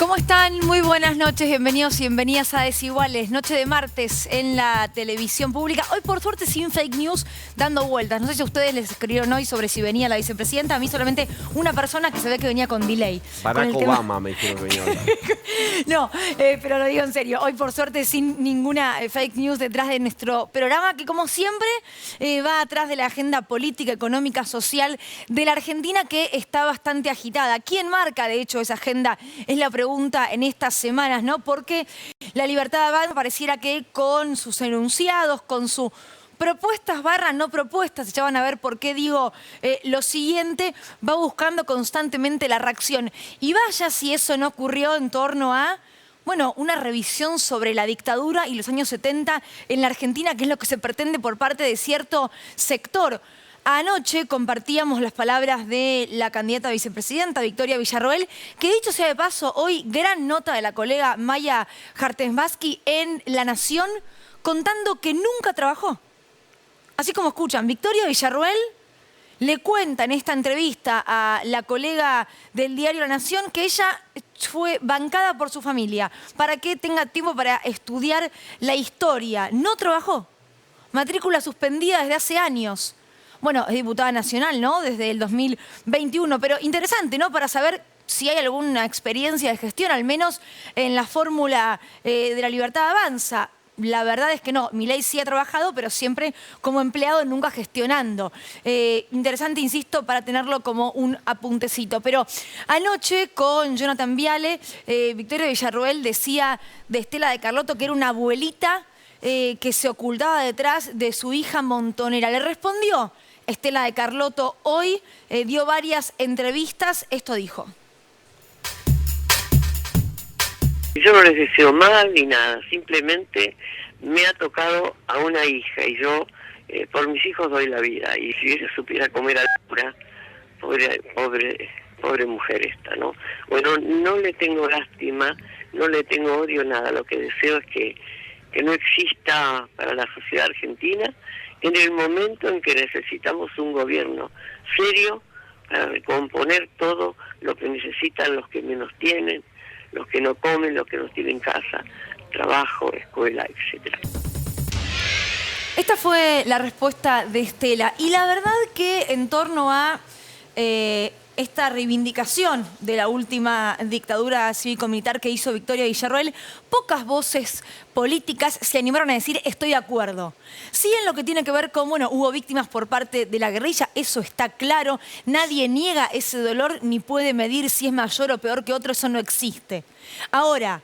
¿Cómo están? Muy buenas noches, bienvenidos y bienvenidas a Desiguales. Noche de martes en la televisión pública. Hoy, por suerte, sin fake news, dando vueltas. No sé si a ustedes les escribieron hoy sobre si venía la vicepresidenta. A mí solamente una persona que se ve que venía con delay. Barack Obama me dijeron que venía. No, pero lo digo en serio. Hoy, por suerte, sin ninguna fake news detrás de nuestro programa, que como siempre va atrás de la agenda política, económica, social de la Argentina, que está bastante agitada. ¿Quién marca, de hecho, esa agenda? Es la pregunta en estas semanas, ¿no? Porque la Libertad Avanza pareciera que con sus enunciados, con sus propuestas barra no propuestas, ya van a ver por qué digo lo siguiente, va buscando constantemente la reacción. Y vaya si eso no ocurrió en torno a, bueno, una revisión sobre la dictadura y los años 70 en la Argentina, que es lo que se pretende por parte de cierto sector. Anoche compartíamos las palabras de la candidata a vicepresidenta, Victoria Villarroel, que dicho sea de paso, hoy gran nota de la colega Maya Hartensbaski en La Nación, contando que nunca trabajó. Así como escuchan, Victoria Villarroel le cuenta en esta entrevista a la colega del diario La Nación que ella fue bancada por su familia para que tenga tiempo para estudiar la historia. No trabajó. Matrícula suspendida desde hace años. Bueno, es diputada nacional, ¿no? Desde el 2021, pero interesante, ¿no? Para saber si hay alguna experiencia de gestión, al menos en la fórmula de la Libertad Avanza. La verdad es que no, Milei sí ha trabajado, pero siempre como empleado, nunca gestionando. Interesante, insisto, para tenerlo como un apuntecito. Pero anoche con Jonathan Viale, Victoria Villarroel decía de Estela de Carlotto que era una abuelita que se ocultaba detrás de su hija montonera. Le respondió Estela de Carlotto hoy, dio varias entrevistas, esto dijo. Yo no les deseo mal ni nada, simplemente me ha tocado a una hija y yo por mis hijos doy la vida. Y si ella supiera comer altura, pobre mujer esta, ¿no? Bueno, no le tengo lástima, no le tengo odio, nada. Lo que deseo es que no exista para la sociedad argentina en el momento en que necesitamos un gobierno serio para recomponer todo lo que necesitan los que menos tienen, los que no comen, los que no tienen casa, trabajo, escuela, etc. Esta fue la respuesta de Estela. Y la verdad que en torno a esta reivindicación de la última dictadura cívico-militar que hizo Victoria Villarroel, pocas voces políticas se animaron a decir estoy de acuerdo. Sí, en lo que tiene que ver con, bueno, hubo víctimas por parte de la guerrilla, eso está claro, nadie niega ese dolor ni puede medir si es mayor o peor que otro, eso no existe. Ahora,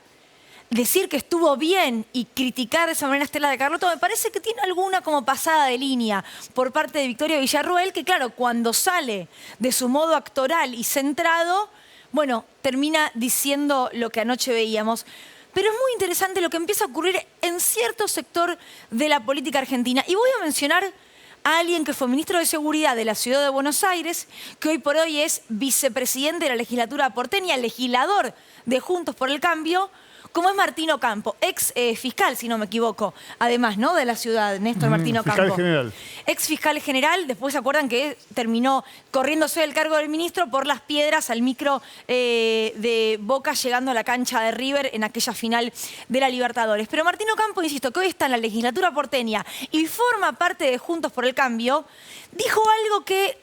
decir que estuvo bien y criticar de esa manera a Estela de Carlotto me parece que tiene alguna como pasada de línea por parte de Victoria Villarroel, que claro, cuando sale de su modo actoral y centrado, bueno, termina diciendo lo que anoche veíamos. Pero es muy interesante lo que empieza a ocurrir en cierto sector de la política argentina. Y voy a mencionar a alguien que fue ministro de Seguridad de la Ciudad de Buenos Aires, que hoy por hoy es vicepresidente de la legislatura porteña, legislador de Juntos por el Cambio, como es Martín Ocampo, ex fiscal, si no me equivoco, además, ¿no?, de la ciudad, Néstor Martín Ocampo. Fiscal general. Ex fiscal general, después se acuerdan que terminó corriéndose del cargo del ministro por las piedras al micro de Boca llegando a la cancha de River en aquella final de la Libertadores. Pero Martín Ocampo, insisto, que hoy está en la legislatura porteña y forma parte de Juntos por el Cambio, dijo algo que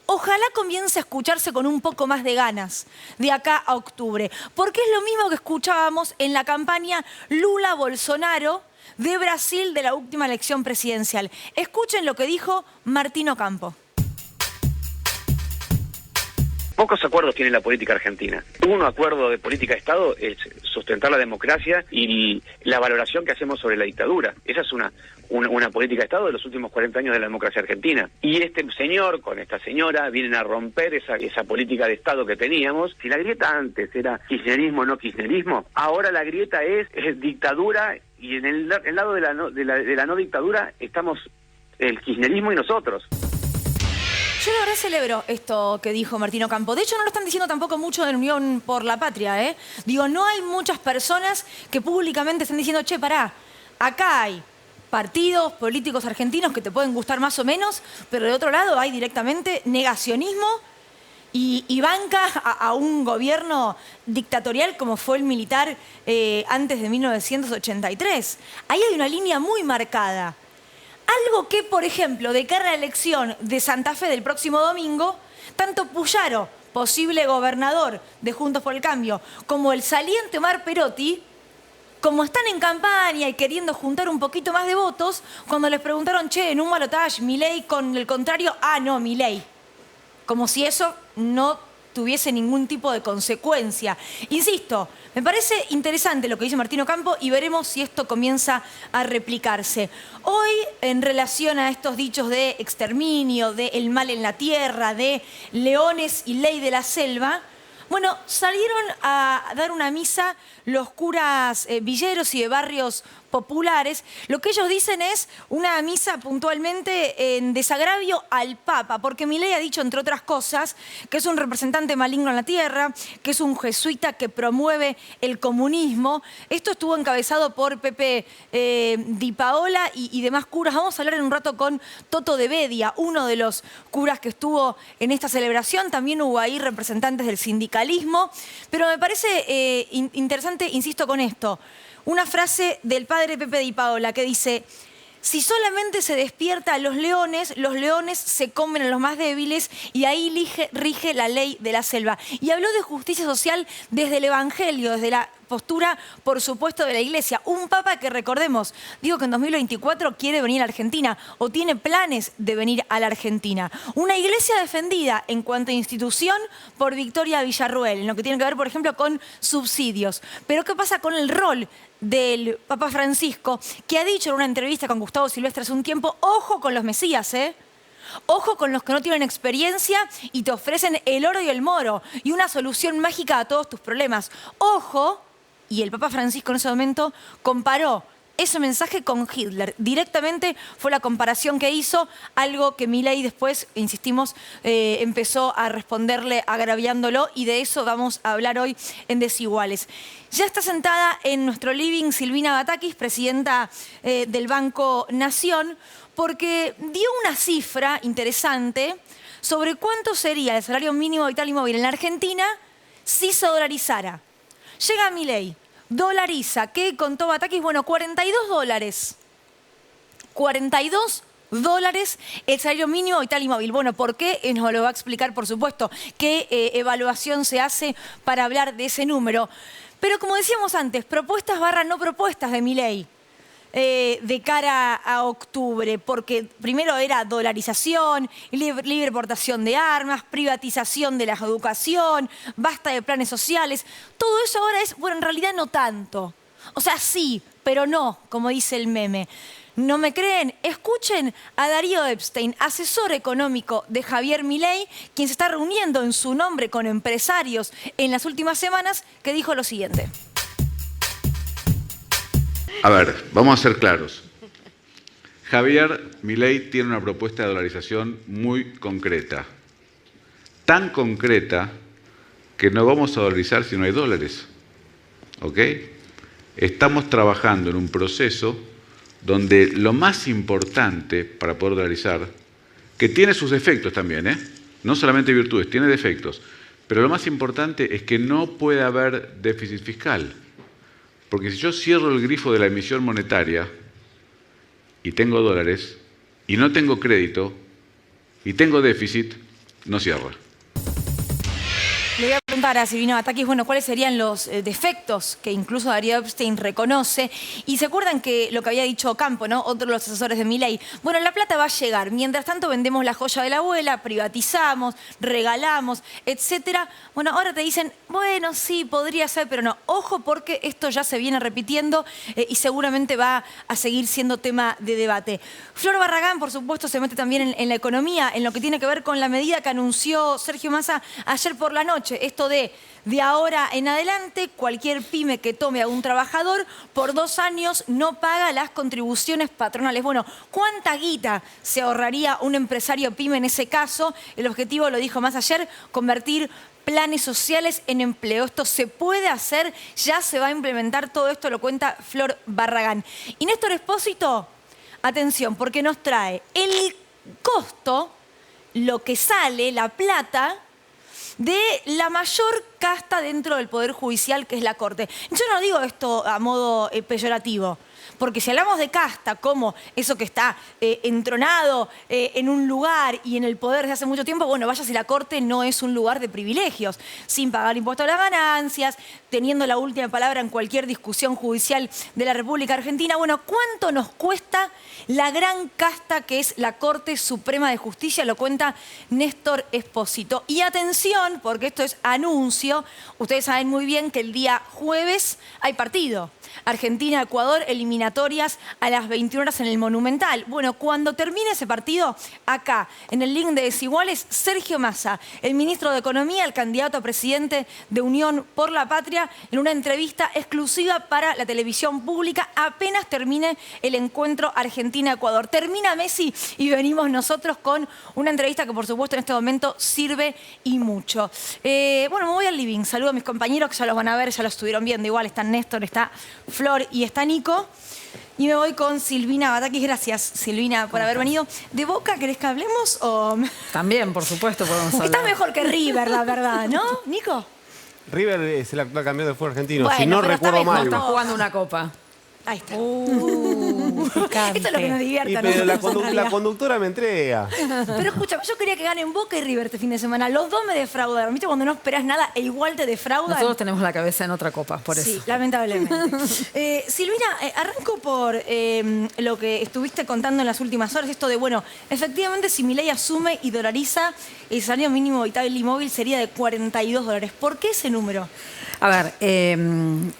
ojalá comience a escucharse con un poco más de ganas de acá a octubre, porque es lo mismo que escuchábamos en la campaña Lula-Bolsonaro de Brasil de la última elección presidencial. Escuchen lo que dijo Martín Ocampo. Pocos acuerdos tiene la política argentina. Un acuerdo de política de Estado es sustentar la democracia y la valoración que hacemos sobre la dictadura. Esa es una política de Estado de los últimos 40 años de la democracia argentina. Y este señor con esta señora vienen a romper esa política de Estado que teníamos. Si la grieta antes era kirchnerismo, no kirchnerismo, ahora la grieta es dictadura y en el lado de la no dictadura estamos el kirchnerismo y nosotros. Yo de verdad celebro esto que dijo Martín Ocampo. De hecho, no lo están diciendo tampoco mucho en Unión por la Patria, ¿eh? Digo, no hay muchas personas que públicamente estén diciendo, che, pará, acá hay partidos políticos argentinos que te pueden gustar más o menos, pero de otro lado hay directamente negacionismo y banca a un gobierno dictatorial como fue el militar antes de 1983. Ahí hay una línea muy marcada. Algo que, por ejemplo, de cara a la elección de Santa Fe del próximo domingo, tanto Puyaro, posible gobernador de Juntos por el Cambio, como el saliente Omar Perotti, como están en campaña y queriendo juntar un poquito más de votos, cuando les preguntaron, che, en un balotaje, Milei con el contrario, no, Milei. Como si eso no tuviese ningún tipo de consecuencia. Insisto, me parece interesante lo que dice Martín Ocampo y veremos si esto comienza a replicarse. Hoy, en relación a estos dichos de exterminio, de el mal en la tierra, de leones y ley de la selva, bueno, salieron a dar una misa los curas villeros y de barrios populares. Lo que ellos dicen es una misa puntualmente en desagravio al Papa, porque Milei ha dicho, entre otras cosas, que es un representante maligno en la tierra, que es un jesuita que promueve el comunismo. Esto estuvo encabezado por Pepe Di Paola y demás curas. Vamos a hablar en un rato con Toto de Bedia, uno de los curas que estuvo en esta celebración. También hubo ahí representantes del sindicalismo. Pero me parece interesante, insisto con esto, una frase del padre Pepe Di Paola que dice: si solamente se despierta a los leones se comen a los más débiles y ahí rige la ley de la selva. Y habló de justicia social desde el Evangelio, desde la postura, por supuesto, de la Iglesia. Un papa que, recordemos, digo que en 2024 quiere venir a Argentina o tiene planes de venir a la Argentina. Una Iglesia defendida en cuanto a institución por Victoria Villarruel, en lo que tiene que ver, por ejemplo, con subsidios. Pero ¿qué pasa con el rol del Papa Francisco, que ha dicho en una entrevista con Gustavo Silvestre hace un tiempo, ojo con los mesías, ojo con los que no tienen experiencia y te ofrecen el oro y el moro y una solución mágica a todos tus problemas? Ojo, y el Papa Francisco en ese momento comparó ese mensaje con Hitler. Directamente fue la comparación que hizo, algo que Milei después, insistimos, empezó a responderle agraviándolo, y de eso vamos a hablar hoy en Desiguales. Ya está sentada en nuestro living Silvina Batakis, presidenta del Banco Nación, porque dio una cifra interesante sobre cuánto sería el salario mínimo vital y móvil en la Argentina si se dolarizara. Llega Milei, dolariza. ¿Qué contó Batakis? Bueno, $42. $42 el salario mínimo vital y móvil. Bueno, ¿por qué? Nos lo va a explicar, por supuesto, qué evaluación se hace para hablar de ese número. Pero como decíamos antes, propuestas barra no propuestas de Milei de cara a octubre, porque primero era dolarización, libre portación de armas, privatización de la educación, basta de planes sociales. Todo eso ahora es, bueno, en realidad no tanto. O sea, sí, pero no, como dice el meme. ¿No me creen? Escuchen a Darío Epstein, asesor económico de Javier Milei, quien se está reuniendo en su nombre con empresarios en las últimas semanas, que dijo lo siguiente. A ver, vamos a ser claros. Javier Milei tiene una propuesta de dolarización muy concreta. Tan concreta que no vamos a dolarizar si no hay dólares. ¿Ok? Estamos trabajando en un proceso donde lo más importante para poder dolarizar, que tiene sus defectos también, no solamente virtudes, tiene defectos, pero lo más importante es que no puede haber déficit fiscal. Porque si yo cierro el grifo de la emisión monetaria y tengo dólares y no tengo crédito y tengo déficit, no cierro. Le voy a preguntar a Silvina Batakis, bueno, cuáles serían los defectos que incluso Darío Epstein reconoce. Y se acuerdan que lo que había dicho Ocampo, ¿no? Otro de los asesores de Milei. Bueno, la plata va a llegar. Mientras tanto vendemos la joya de la abuela, privatizamos, regalamos, etcétera. Bueno, ahora te dicen, bueno, sí, podría ser, pero no. Ojo, porque esto ya se viene repitiendo y seguramente va a seguir siendo tema de debate. Flor Barragán, por supuesto, se mete también en la economía, en lo que tiene que ver con la medida que anunció Sergio Massa ayer por la noche. Esto de ahora en adelante, cualquier pyme que tome a un trabajador por 2 años no paga las contribuciones patronales. Bueno, ¿cuánta guita se ahorraría un empresario pyme en ese caso? El objetivo, lo dijo Massa ayer, convertir planes sociales en empleo. Esto se puede hacer, ya se va a implementar, todo esto lo cuenta Flor Barragán. Y Néstor Espósito, atención, porque nos trae el costo, lo que sale, la plata, de la mayor casta dentro del Poder Judicial, que es la Corte. Yo no digo esto a modo peyorativo, porque si hablamos de casta como eso que está entronado en un lugar y en el poder desde hace mucho tiempo, bueno, vaya si la Corte no es un lugar de privilegios, sin pagar impuestos a las ganancias, teniendo la última palabra en cualquier discusión judicial de la República Argentina. Bueno, ¿cuánto nos cuesta la gran casta que es la Corte Suprema de Justicia? Lo cuenta Néstor Espósito. Y atención, porque esto es anuncio, ustedes saben muy bien que el día jueves hay partido. Argentina-Ecuador, eliminatorias a las 21 horas en el Monumental. Bueno, cuando termine ese partido, acá, en el link de Desiguales, Sergio Massa, el ministro de Economía, el candidato a presidente de Unión por la Patria, en una entrevista exclusiva para la televisión pública, apenas termine el encuentro Argentina-Ecuador. Termina Messi y venimos nosotros con una entrevista que, por supuesto, en este momento sirve y mucho. Bueno, me voy al living. Saludo a mis compañeros que ya los van a ver, ya los estuvieron viendo. Igual está Néstor, está Flor y está Nico. Y me voy con Silvina Batakis. Gracias, Silvina, por haber venido. ¿De Boca querés que hablemos o...? También, por supuesto, podemos hablar. Está mejor que River, la verdad, ¿no, Nico? River es el actual campeón del fútbol argentino, Bueno, si no pero recuerdo está mal. bien, Está jugando una copa. Ahí está. Esto es lo que nos divierte a Pero nosotros, en la realidad. conductora me entrega. Pero escúchame, yo quería que ganen Boca y River este fin de semana. Los dos me defraudaron. ¿Viste cuando no esperás nada e igual te defraudan? Nosotros tenemos la cabeza en otra copa, por eso. Sí, lamentablemente. Silvina, arranco por lo que estuviste contando en las últimas horas. Esto de, bueno, efectivamente, si Milei asume y dolariza, el salario mínimo vital y móvil sería de $42. ¿Por qué ese número? A ver,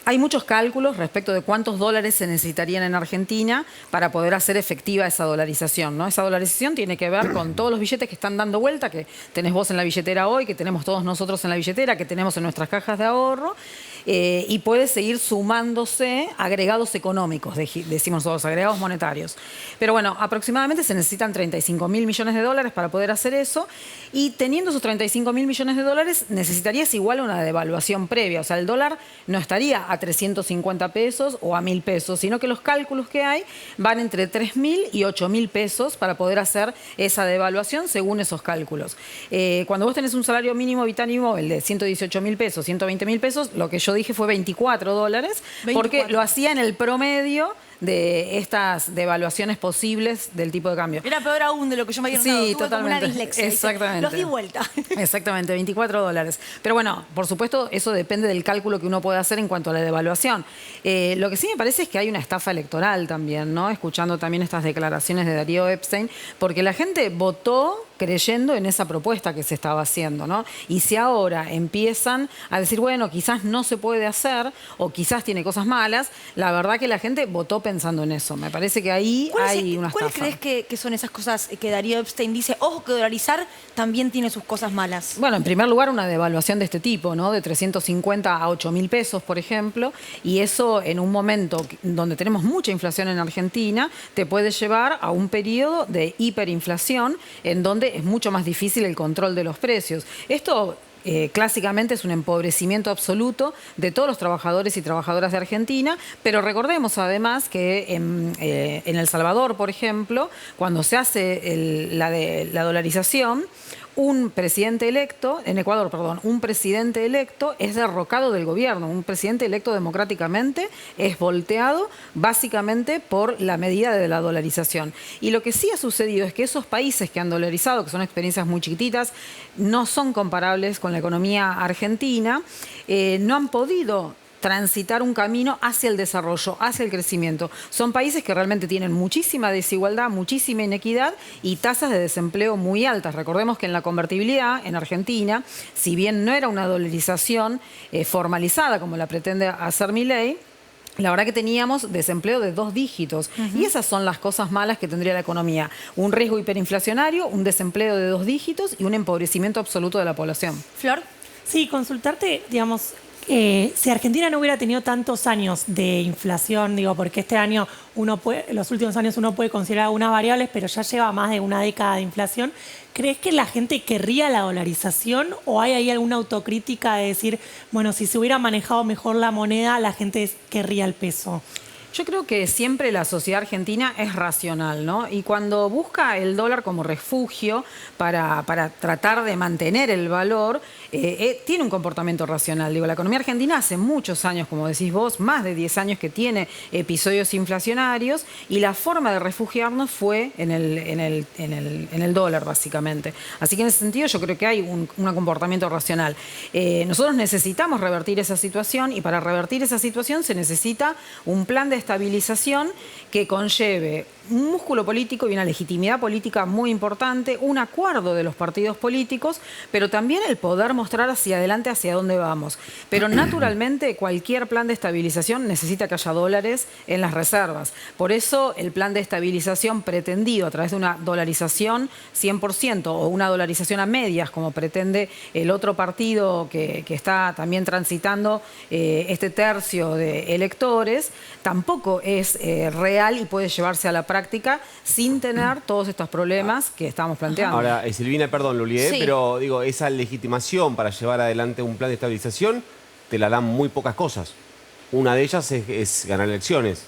hay muchos cálculos respecto de cuántos dólares se necesitarían en Argentina para poder hacer efectiva esa dolarización, ¿no? Esa dolarización tiene que ver con todos los billetes que están dando vuelta, que tenés vos en la billetera hoy, que tenemos todos nosotros en la billetera, que tenemos en nuestras cajas de ahorro, y puede seguir sumándose agregados económicos, decimos todos, agregados monetarios. Pero bueno, aproximadamente se necesitan 35.000 millones de dólares para poder hacer eso, y teniendo esos 35.000 millones de dólares necesitarías igual una devaluación previa. O sea, el dólar no estaría a 350 pesos o a 1.000 pesos, sino que los cálculos que hay van entre 3.000 y 8.000 pesos para poder hacer esa devaluación según esos cálculos. Cuando vos tenés un salario mínimo vital y móvil de 118.000 pesos, 120.000 pesos, lo que yo dije fue $24, porque lo hacía en el promedio de estas devaluaciones posibles del tipo de cambio. Era peor aún de lo que yo me había notado. Sí, Tuve como totalmente. una dislexia, ¿viste? Exactamente. Los di vuelta. Exactamente, $24. Pero bueno, por supuesto, eso depende del cálculo que uno pueda hacer en cuanto a la devaluación. Lo que sí me parece es que hay una estafa electoral también, ¿no? Escuchando también estas declaraciones de Darío Epstein, porque la gente votó creyendo en esa propuesta que se estaba haciendo, ¿no? Y si ahora empiezan a decir, bueno, quizás no se puede hacer o quizás tiene cosas malas, la verdad que la gente votó pensando en eso. Me parece que ahí hay una estafa. ¿Cuáles crees que son esas cosas que Darío Epstein dice? Ojo que dolarizar también tiene sus cosas malas. Bueno, en primer lugar, una devaluación de este tipo, ¿no? De 350 a 8.000 pesos, por ejemplo, y eso en un momento donde tenemos mucha inflación en Argentina, te puede llevar a un periodo de hiperinflación en donde es mucho más difícil el control de los precios. Esto clásicamente es un empobrecimiento absoluto de todos los trabajadores y trabajadoras de Argentina, pero recordemos además que en El Salvador, por ejemplo, cuando se hace la dolarización, un presidente electo, en Ecuador, perdón, un presidente electo es derrocado del gobierno. Un presidente electo democráticamente es volteado básicamente por la medida de la dolarización. Y lo que sí ha sucedido es que esos países que han dolarizado, que son experiencias muy chiquititas, no son comparables con la economía argentina, no han podido transitar un camino hacia el desarrollo, hacia el crecimiento. Son países que realmente tienen muchísima desigualdad, muchísima inequidad y tasas de desempleo muy altas. Recordemos que en la convertibilidad en Argentina, si bien no era una dolarización formalizada como la pretende hacer Milei, la verdad que teníamos desempleo de 2 dígitos. Y esas son las cosas malas que tendría la economía. Un riesgo hiperinflacionario, un desempleo de 2 dígitos y un empobrecimiento absoluto de la población. Flor. Sí, consultarte, digamos, si Argentina no hubiera tenido tantos años de inflación, digo, porque este año los últimos años uno puede considerar algunas variables, pero ya lleva más de una década de inflación, ¿crees que la gente querría la dolarización o hay ahí alguna autocrítica de decir, bueno, si se hubiera manejado mejor la moneda, la gente querría el peso? Yo creo que siempre la sociedad argentina es racional, ¿no? Y cuando busca el dólar como refugio para tratar de mantener el valor, tiene un comportamiento racional. Digo, la economía argentina hace muchos años, como decís vos, más de 10 años que tiene episodios inflacionarios, y la forma de refugiarnos fue en el dólar, básicamente. Así que en ese sentido yo creo que hay un comportamiento racional. Nosotros necesitamos revertir esa situación, y para revertir esa situación se necesita un plan de estabilización que conlleve un músculo político y una legitimidad política muy importante, un acuerdo de los partidos políticos, pero también el poder mostrar hacia adelante hacia dónde vamos. Pero naturalmente cualquier plan de estabilización necesita que haya dólares en las reservas. Por eso el plan de estabilización pretendido a través de una dolarización 100% o una dolarización a medias, como pretende el otro partido que está también transitando este tercio de electores, tampoco es real y puede llevarse a la práctica sin tener todos estos problemas que estamos planteando. Ahora, Silvina, perdón, lo olvidé, Sí. pero digo, esa legitimación para llevar adelante un plan de estabilización te la dan muy pocas cosas. Una de ellas es ganar elecciones.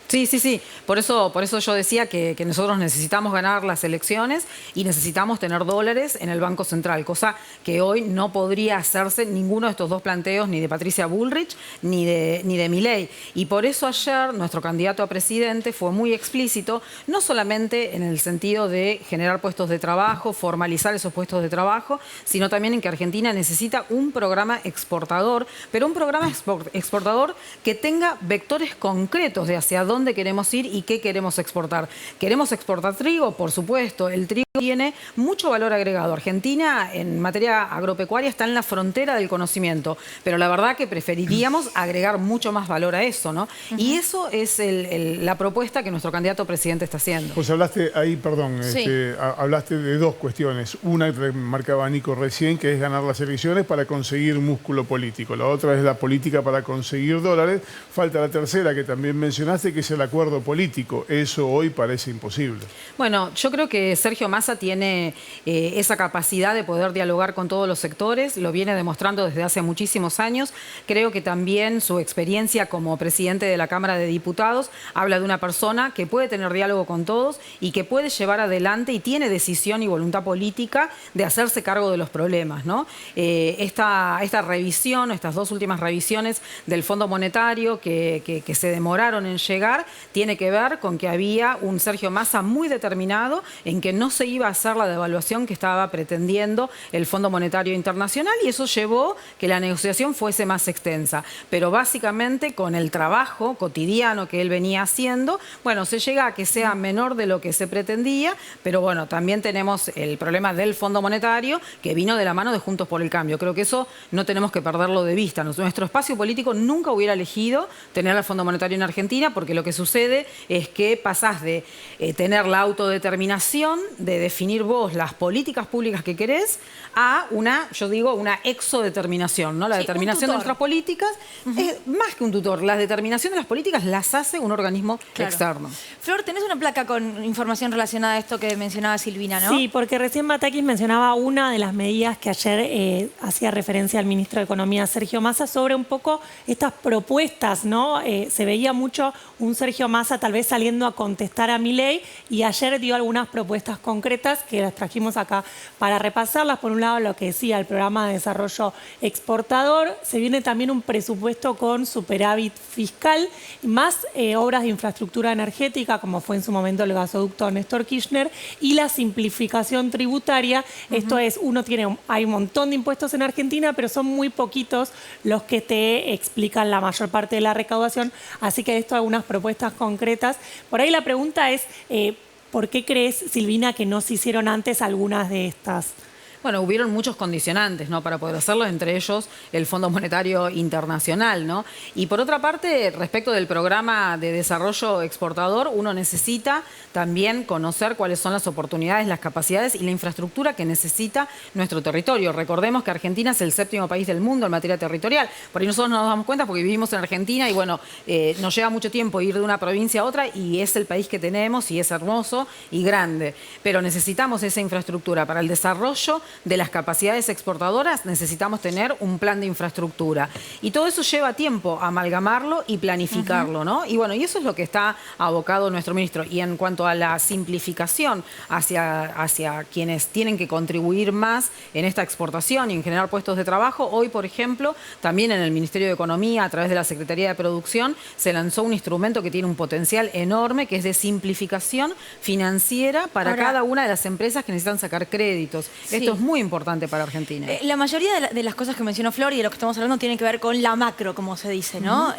Sí, sí, sí. Por eso yo decía que nosotros necesitamos ganar las elecciones y necesitamos tener dólares en el Banco Central, cosa que hoy no podría hacerse ninguno de estos dos planteos, ni de Patricia Bullrich ni de Milei. Y por eso ayer nuestro candidato a presidente fue muy explícito, no solamente en el sentido de generar puestos de trabajo, formalizar esos puestos de trabajo, sino también en que Argentina necesita un programa exportador, pero un programa exportador que tenga vectores concretos de hacia dónde queremos ir y qué queremos exportar. ¿Queremos exportar trigo? Por supuesto. El trigo tiene mucho valor agregado. Argentina, en materia agropecuaria, está en la frontera del conocimiento, pero la verdad que preferiríamos agregar mucho más valor a eso, ¿no? Y eso es la propuesta que nuestro candidato a presidente está haciendo. Pues hablaste ahí, perdón, Sí. hablaste de dos cuestiones. Una que remarcaba Nico recién, que es ganar las elecciones para conseguir músculo político. La otra es la política para conseguir dólares. Falta la tercera, que también mencionaste, que es el acuerdo político. Eso hoy parece imposible. Bueno, yo creo que Sergio Massa tiene esa capacidad de poder dialogar con todos los sectores, lo viene demostrando desde hace muchísimos años. Creo que también su experiencia como presidente de la Cámara de Diputados habla de una persona que puede tener diálogo con todos y que puede llevar adelante y tiene decisión y voluntad política de hacerse cargo de los problemas, ¿no? Esta revisión, estas dos últimas revisiones del Fondo Monetario que se demoraron en llegar, tiene que ver con que había un Sergio Massa muy determinado en que no se iba a hacer la devaluación que estaba pretendiendo el Fondo Monetario Internacional, y eso llevó que la negociación fuese más extensa. Pero básicamente con el trabajo cotidiano que él venía haciendo, bueno, se llega a que sea menor de lo que se pretendía, pero bueno, también tenemos el problema del Fondo Monetario que vino de la mano de Juntos por el Cambio. Creo que eso no tenemos que perderlo de vista. Nuestro espacio político nunca hubiera elegido tener al Fondo Monetario en Argentina, porque lo que sucede es que pasás de tener la autodeterminación, de definir vos las políticas públicas que querés, a una exodeterminación, ¿no? La Sí, determinación de nuestras políticas es más que un tutor. La determinación de las políticas las hace un organismo Claro. externo. Flor, tenés una placa con información relacionada a esto que mencionaba Silvina, ¿no? Sí, porque recién Batakis mencionaba una de las medidas que ayer hacía referencia al ministro de Economía, Sergio Massa, sobre un poco estas propuestas, ¿no? Se veía mucho un Sergio Massa tal vez saliendo a contestar a Milei, y ayer dio algunas propuestas concretas que las trajimos acá para repasarlas. Por un lado, lo que decía el programa de desarrollo exportador. Se viene también un presupuesto con superávit fiscal, más obras de infraestructura energética, como fue en su momento el gasoducto Néstor Kirchner, y la simplificación tributaria. Esto es, hay un montón de impuestos en Argentina, pero son muy poquitos los que te explican la mayor parte de la recaudación. Así que esto, algunas propuestas concretas. Por ahí la pregunta es, ¿por qué crees, Silvina, que no se hicieron antes algunas de estas? Bueno, hubieron muchos condicionantes, ¿no?, para poder hacerlo, entre ellos el Fondo Monetario Internacional, ¿no? Y por otra parte, respecto del programa de desarrollo exportador, uno necesita también conocer cuáles son las oportunidades, las capacidades y la infraestructura que necesita nuestro territorio. Recordemos que Argentina es el 7º país del mundo en materia territorial. Por ahí nosotros no nos damos cuenta porque vivimos en Argentina y bueno, nos lleva mucho tiempo ir de una provincia a otra, y es el país que tenemos y es hermoso y grande. Pero necesitamos esa infraestructura para el desarrollo de las capacidades exportadoras, necesitamos tener un plan de infraestructura. Y todo eso lleva tiempo, amalgamarlo y planificarlo, ¿no? Y bueno, y eso es lo que está abocado nuestro ministro. Y en cuanto a la simplificación hacia quienes tienen que contribuir más en esta exportación y en generar puestos de trabajo, hoy, por ejemplo, también en el Ministerio de Economía, a través de la Secretaría de Producción, se lanzó un instrumento que tiene un potencial enorme, que es de simplificación financiera para cada una de las empresas que necesitan sacar créditos. Sí. Esto es muy importante para Argentina. La mayoría de las cosas que mencionó Flor y de lo que estamos hablando tienen que ver con la macro, como se dice, ¿no?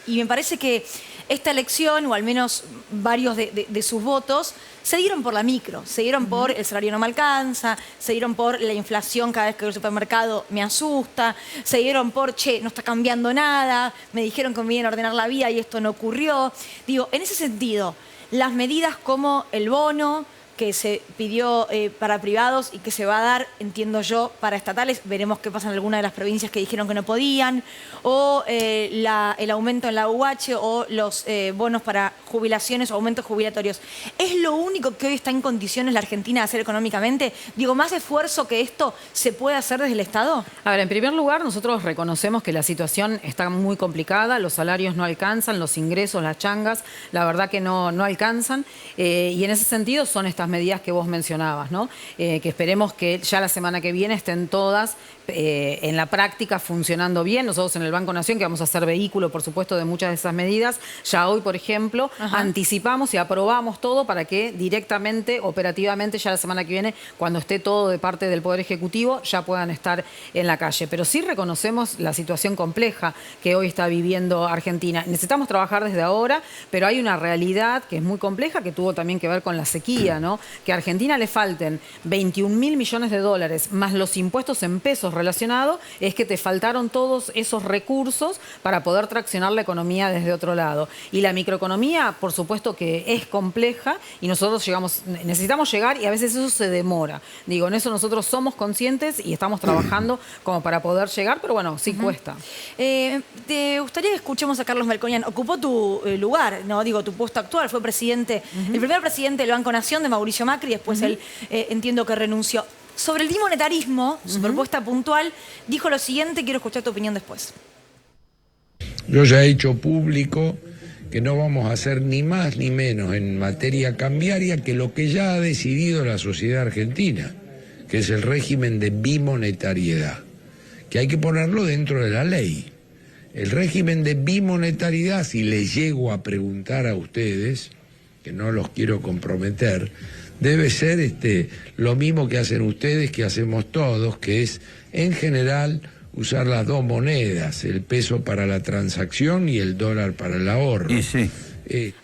Y me parece que esta elección, o al menos varios de sus votos, se dieron por la micro, se dieron por el salario no me alcanza, se dieron por la inflación cada vez que voy al supermercado me asusta, se dieron por, che, no está cambiando nada, me dijeron que me iban a ordenar la vida y esto no ocurrió. Digo, en ese sentido, las medidas como el bono que se pidió para privados y que se va a dar, entiendo yo, para estatales, veremos qué pasa en alguna de las provincias que dijeron que no podían, o el aumento en la UH o los bonos para jubilaciones o aumentos jubilatorios. ¿Es lo único que hoy está en condiciones la Argentina de hacer económicamente? Digo, ¿más esfuerzo que esto se puede hacer desde el Estado? A ver, en primer lugar, nosotros reconocemos que la situación está muy complicada, los salarios no alcanzan, los ingresos, las changas, la verdad que no alcanzan, y en ese sentido son estas medidas que vos mencionabas, ¿no? Que esperemos que ya la semana que viene estén todas en la práctica funcionando bien. Nosotros en el Banco Nación, que vamos a ser vehículo, por supuesto, de muchas de esas medidas, ya hoy, por ejemplo, anticipamos y aprobamos todo para que directamente, operativamente, ya la semana que viene, cuando esté todo de parte del Poder Ejecutivo, ya puedan estar en la calle. Pero sí reconocemos la situación compleja que hoy está viviendo Argentina. Necesitamos trabajar desde ahora, pero hay una realidad que es muy compleja, que tuvo también que ver con la sequía, ¿no? Que a Argentina le falten 21.000 millones de dólares más los impuestos en pesos relacionados, es que te faltaron todos esos recursos para poder traccionar la economía desde otro lado. Y la microeconomía, por supuesto que es compleja y nosotros necesitamos llegar y a veces eso se demora. Digo, en eso nosotros somos conscientes y estamos trabajando como para poder llegar, pero bueno, sí cuesta. ¿Te gustaría que escuchemos a Carlos Melconian? Ocupó tu lugar, no digo tu puesto actual, fue presidente, el primer presidente del Banco Nación de Mauricio Macri, después él entiendo que renunció. Sobre el bimonetarismo, su propuesta puntual, dijo lo siguiente, quiero escuchar tu opinión después. Yo ya he hecho público que no vamos a hacer ni más ni menos en materia cambiaria que lo que ya ha decidido la sociedad argentina, que es el régimen de bimonetariedad, que hay que ponerlo dentro de la ley. El régimen de bimonetariedad, si les llego a preguntar a ustedes, que no los quiero comprometer, debe ser lo mismo que hacen ustedes, que hacemos todos, que es, en general, usar las dos monedas, el peso para la transacción y el dólar para el ahorro. Y sí.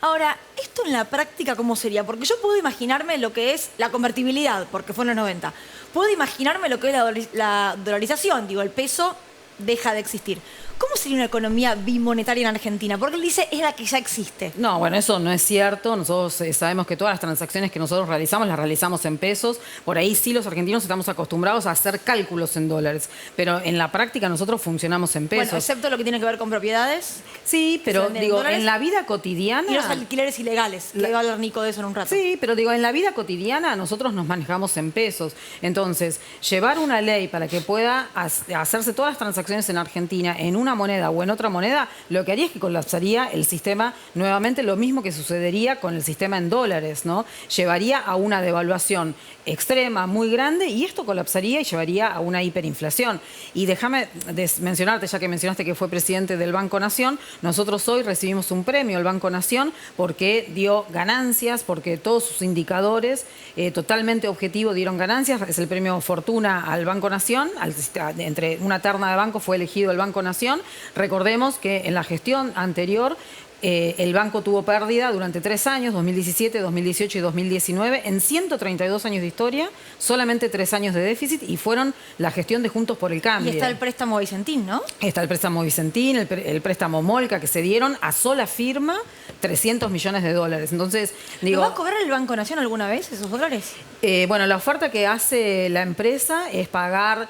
Ahora, ¿esto en la práctica cómo sería? Porque yo puedo imaginarme lo que es la convertibilidad, porque fue en los 90. Puedo imaginarme lo que es la dolarización, digo, el peso deja de existir. ¿Cómo sería una economía bimonetaria en Argentina? Porque él dice, es la que ya existe. No, bueno, eso no es cierto. Nosotros sabemos que todas las transacciones que nosotros realizamos, las realizamos en pesos. Por ahí sí los argentinos estamos acostumbrados a hacer cálculos en dólares. Pero en la práctica nosotros funcionamos en pesos. Bueno, excepto lo que tiene que ver con propiedades. Sí, pero digo, en la vida cotidiana... Y los alquileres ilegales. Le va a hablar Nico de eso en un rato. Sí, pero digo, en la vida cotidiana nosotros nos manejamos en pesos. Entonces, llevar una ley para que pueda hacerse todas las transacciones en Argentina en una moneda o en otra moneda, lo que haría es que colapsaría el sistema, nuevamente lo mismo que sucedería con el sistema en dólares, ¿no? Llevaría a una devaluación extrema, muy grande, y esto colapsaría y llevaría a una hiperinflación. Y déjame mencionarte, ya que mencionaste que fue presidente del Banco Nación, nosotros hoy recibimos un premio al Banco Nación porque dio ganancias, porque todos sus indicadores totalmente objetivos dieron ganancias. Es el premio Fortuna al Banco Nación, entre una terna de bancos fue elegido el Banco Nación. Recordemos que en la gestión anterior el banco tuvo pérdida durante 3 años, 2017, 2018 y 2019. En 132 años de historia, solamente 3 años de déficit, y fueron la gestión de Juntos por el Cambio. Y está el préstamo Vicentín, ¿no? Está el préstamo Vicentín, el préstamo Molca, que se dieron a sola firma 300 millones de dólares. Entonces, digo, ¿lo va a cobrar el Banco Nación alguna vez esos dólares? Bueno, la oferta que hace la empresa es pagar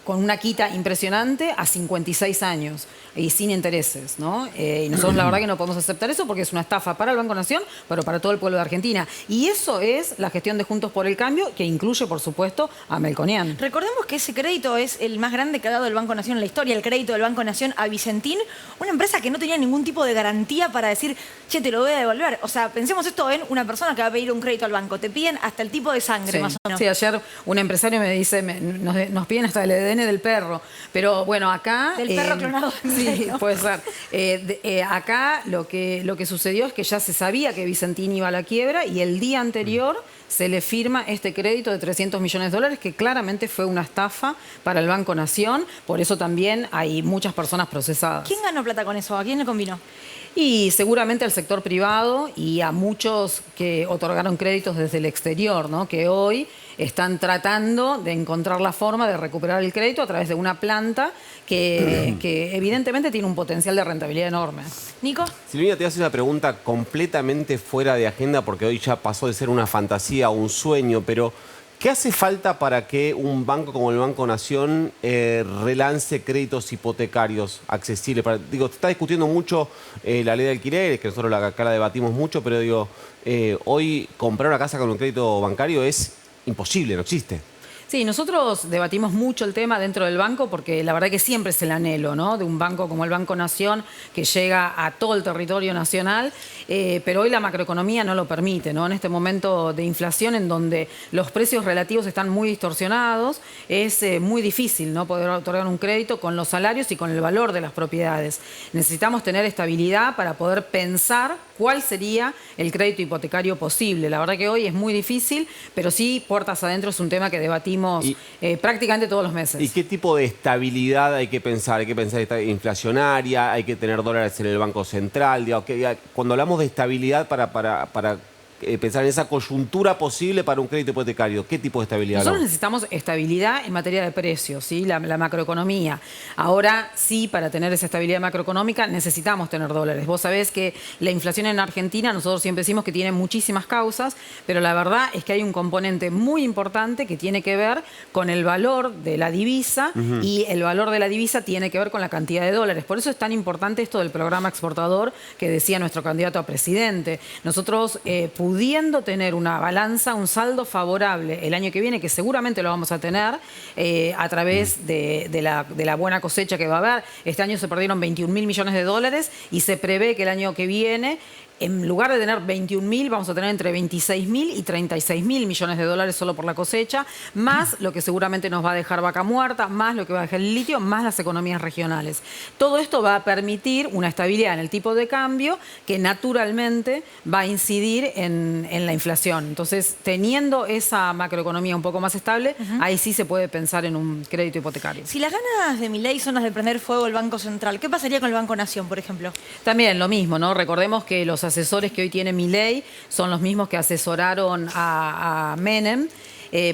con una quita impresionante a 56 años y sin intereses, ¿no? Y nosotros la verdad que no podemos aceptar eso porque es una estafa para el Banco Nación, pero para todo el pueblo de Argentina. Y eso es la gestión de Juntos por el Cambio, que incluye, por supuesto, a Melconian. Recordemos que ese crédito es el más grande que ha dado el Banco Nación en la historia, el crédito del Banco Nación a Vicentín, una empresa que no tenía ningún tipo de garantía para decir, che, te lo voy a devolver. O sea, pensemos esto en una persona que va a pedir un crédito al banco. Te piden hasta el tipo de sangre, más o menos. Sí, ayer un empresario me dice, nos piden hasta el ADN del perro. Pero bueno, acá... Del perro clonado. Sí, puede ser. Acá lo que sucedió es que ya se sabía que Vicentín iba a la quiebra y el día anterior se le firma este crédito de 300 millones de dólares que claramente fue una estafa para el Banco Nación. Por eso también hay muchas personas procesadas. ¿Quién ganó plata con eso? ¿A quién le convino? Y seguramente al sector privado y a muchos que otorgaron créditos desde el exterior, ¿no? Que hoy están tratando de encontrar la forma de recuperar el crédito a través de una planta que evidentemente tiene un potencial de rentabilidad enorme. Nico. Silvina, te voy a hacer una pregunta completamente fuera de agenda porque hoy ya pasó de ser una fantasía a un sueño, pero ¿qué hace falta para que un banco como el Banco Nación relance créditos hipotecarios accesibles? Digo, se está discutiendo mucho la ley de alquileres, que nosotros acá la debatimos mucho, pero digo, hoy comprar una casa con un crédito bancario es imposible, no existe. Sí, nosotros debatimos mucho el tema dentro del banco porque la verdad que siempre es el anhelo, ¿no? De un banco como el Banco Nación que llega a todo el territorio nacional, pero hoy la macroeconomía no lo permite, ¿no? En este momento de inflación en donde los precios relativos están muy distorsionados, es muy difícil, ¿no? Poder otorgar un crédito con los salarios y con el valor de las propiedades. Necesitamos tener estabilidad para poder pensar cuál sería el crédito hipotecario posible. La verdad que hoy es muy difícil, pero sí, puertas adentro es un tema que debatimos prácticamente todos los meses. ¿Y qué tipo de estabilidad hay que pensar? ¿Hay que pensar inflacionaria? ¿Hay que tener dólares en el Banco Central? Digo, cuando hablamos de estabilidad para pensar en esa coyuntura posible para un crédito hipotecario, ¿qué tipo de estabilidad? Nosotros necesitamos estabilidad en materia de precios, ¿sí? La macroeconomía. Ahora sí, para tener esa estabilidad macroeconómica necesitamos tener dólares. Vos sabés que la inflación en Argentina, nosotros siempre decimos que tiene muchísimas causas, pero la verdad es que hay un componente muy importante que tiene que ver con el valor de la divisa y el valor de la divisa tiene que ver con la cantidad de dólares. Por eso es tan importante esto del programa exportador que decía nuestro candidato a presidente. Nosotros pudiendo tener una balanza, un saldo favorable el año que viene, que seguramente lo vamos a tener a través de la buena cosecha que va a haber. Este año se perdieron 21.000 millones de dólares y se prevé que el año que viene, en lugar de tener 21.000, vamos a tener entre 26.000 y 36.000 millones de dólares solo por la cosecha, más lo que seguramente nos va a dejar vaca muerta, más lo que va a dejar el litio, más las economías regionales. Todo esto va a permitir una estabilidad en el tipo de cambio que naturalmente va a incidir en la inflación. Entonces, teniendo esa macroeconomía un poco más estable, ahí sí se puede pensar en un crédito hipotecario. Si las ganas de Milei son las de prender fuego el Banco Central, ¿qué pasaría con el Banco Nación, por ejemplo? También lo mismo, ¿no? Recordemos que los asesores que hoy tiene Milei son los mismos que asesoraron a Menem.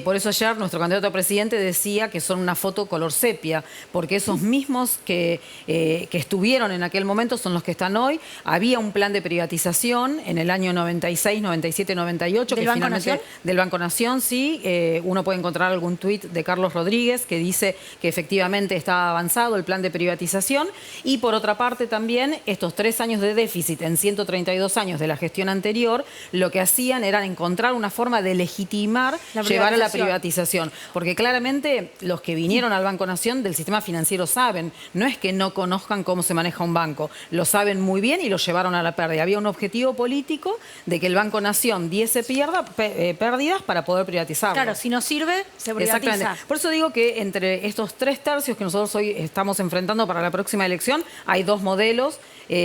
Por eso ayer nuestro candidato a presidente decía que son una foto color sepia, porque esos mismos que estuvieron en aquel momento son los que están hoy. Había un plan de privatización en el año 96, 97, 98. ¿Del Banco Nación? Del Banco Nación, sí. Uno puede encontrar algún tuit de Carlos Rodríguez que dice que efectivamente está avanzado el plan de privatización. Y por otra parte también estos 3 años de déficit en 132 años de la gestión anterior, lo que hacían era encontrar una forma de legitimar, llevar a la privatización. Porque claramente los que vinieron al Banco Nación del sistema financiero saben, no es que no conozcan cómo se maneja un banco, lo saben muy bien y lo llevaron a la pérdida. Había un objetivo político de que el Banco Nación diese pérdidas para poder privatizarlo. Claro, si no sirve, se privatiza. Exactamente. Por eso digo que entre estos 3 tercios que nosotros hoy estamos enfrentando para la próxima elección, hay 2 modelos.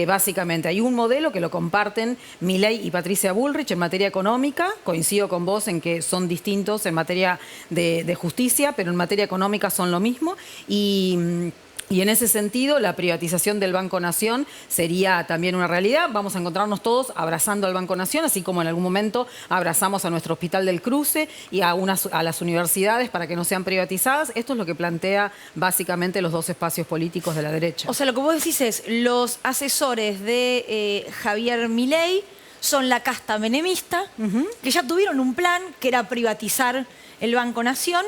Básicamente, hay un modelo que lo comparten Milei y Patricia Bullrich en materia económica. Coincido con vos en que son distintos en materia de justicia, pero en materia económica son lo mismo. Y en ese sentido, la privatización del Banco Nación sería también una realidad. Vamos a encontrarnos todos abrazando al Banco Nación, así como en algún momento abrazamos a nuestro Hospital del Cruce y a las universidades para que no sean privatizadas. Esto es lo que plantea básicamente los 2 espacios políticos de la derecha. O sea, lo que vos decís es, los asesores de Javier Milei son la casta menemista, que ya tuvieron un plan que era privatizar el Banco Nación.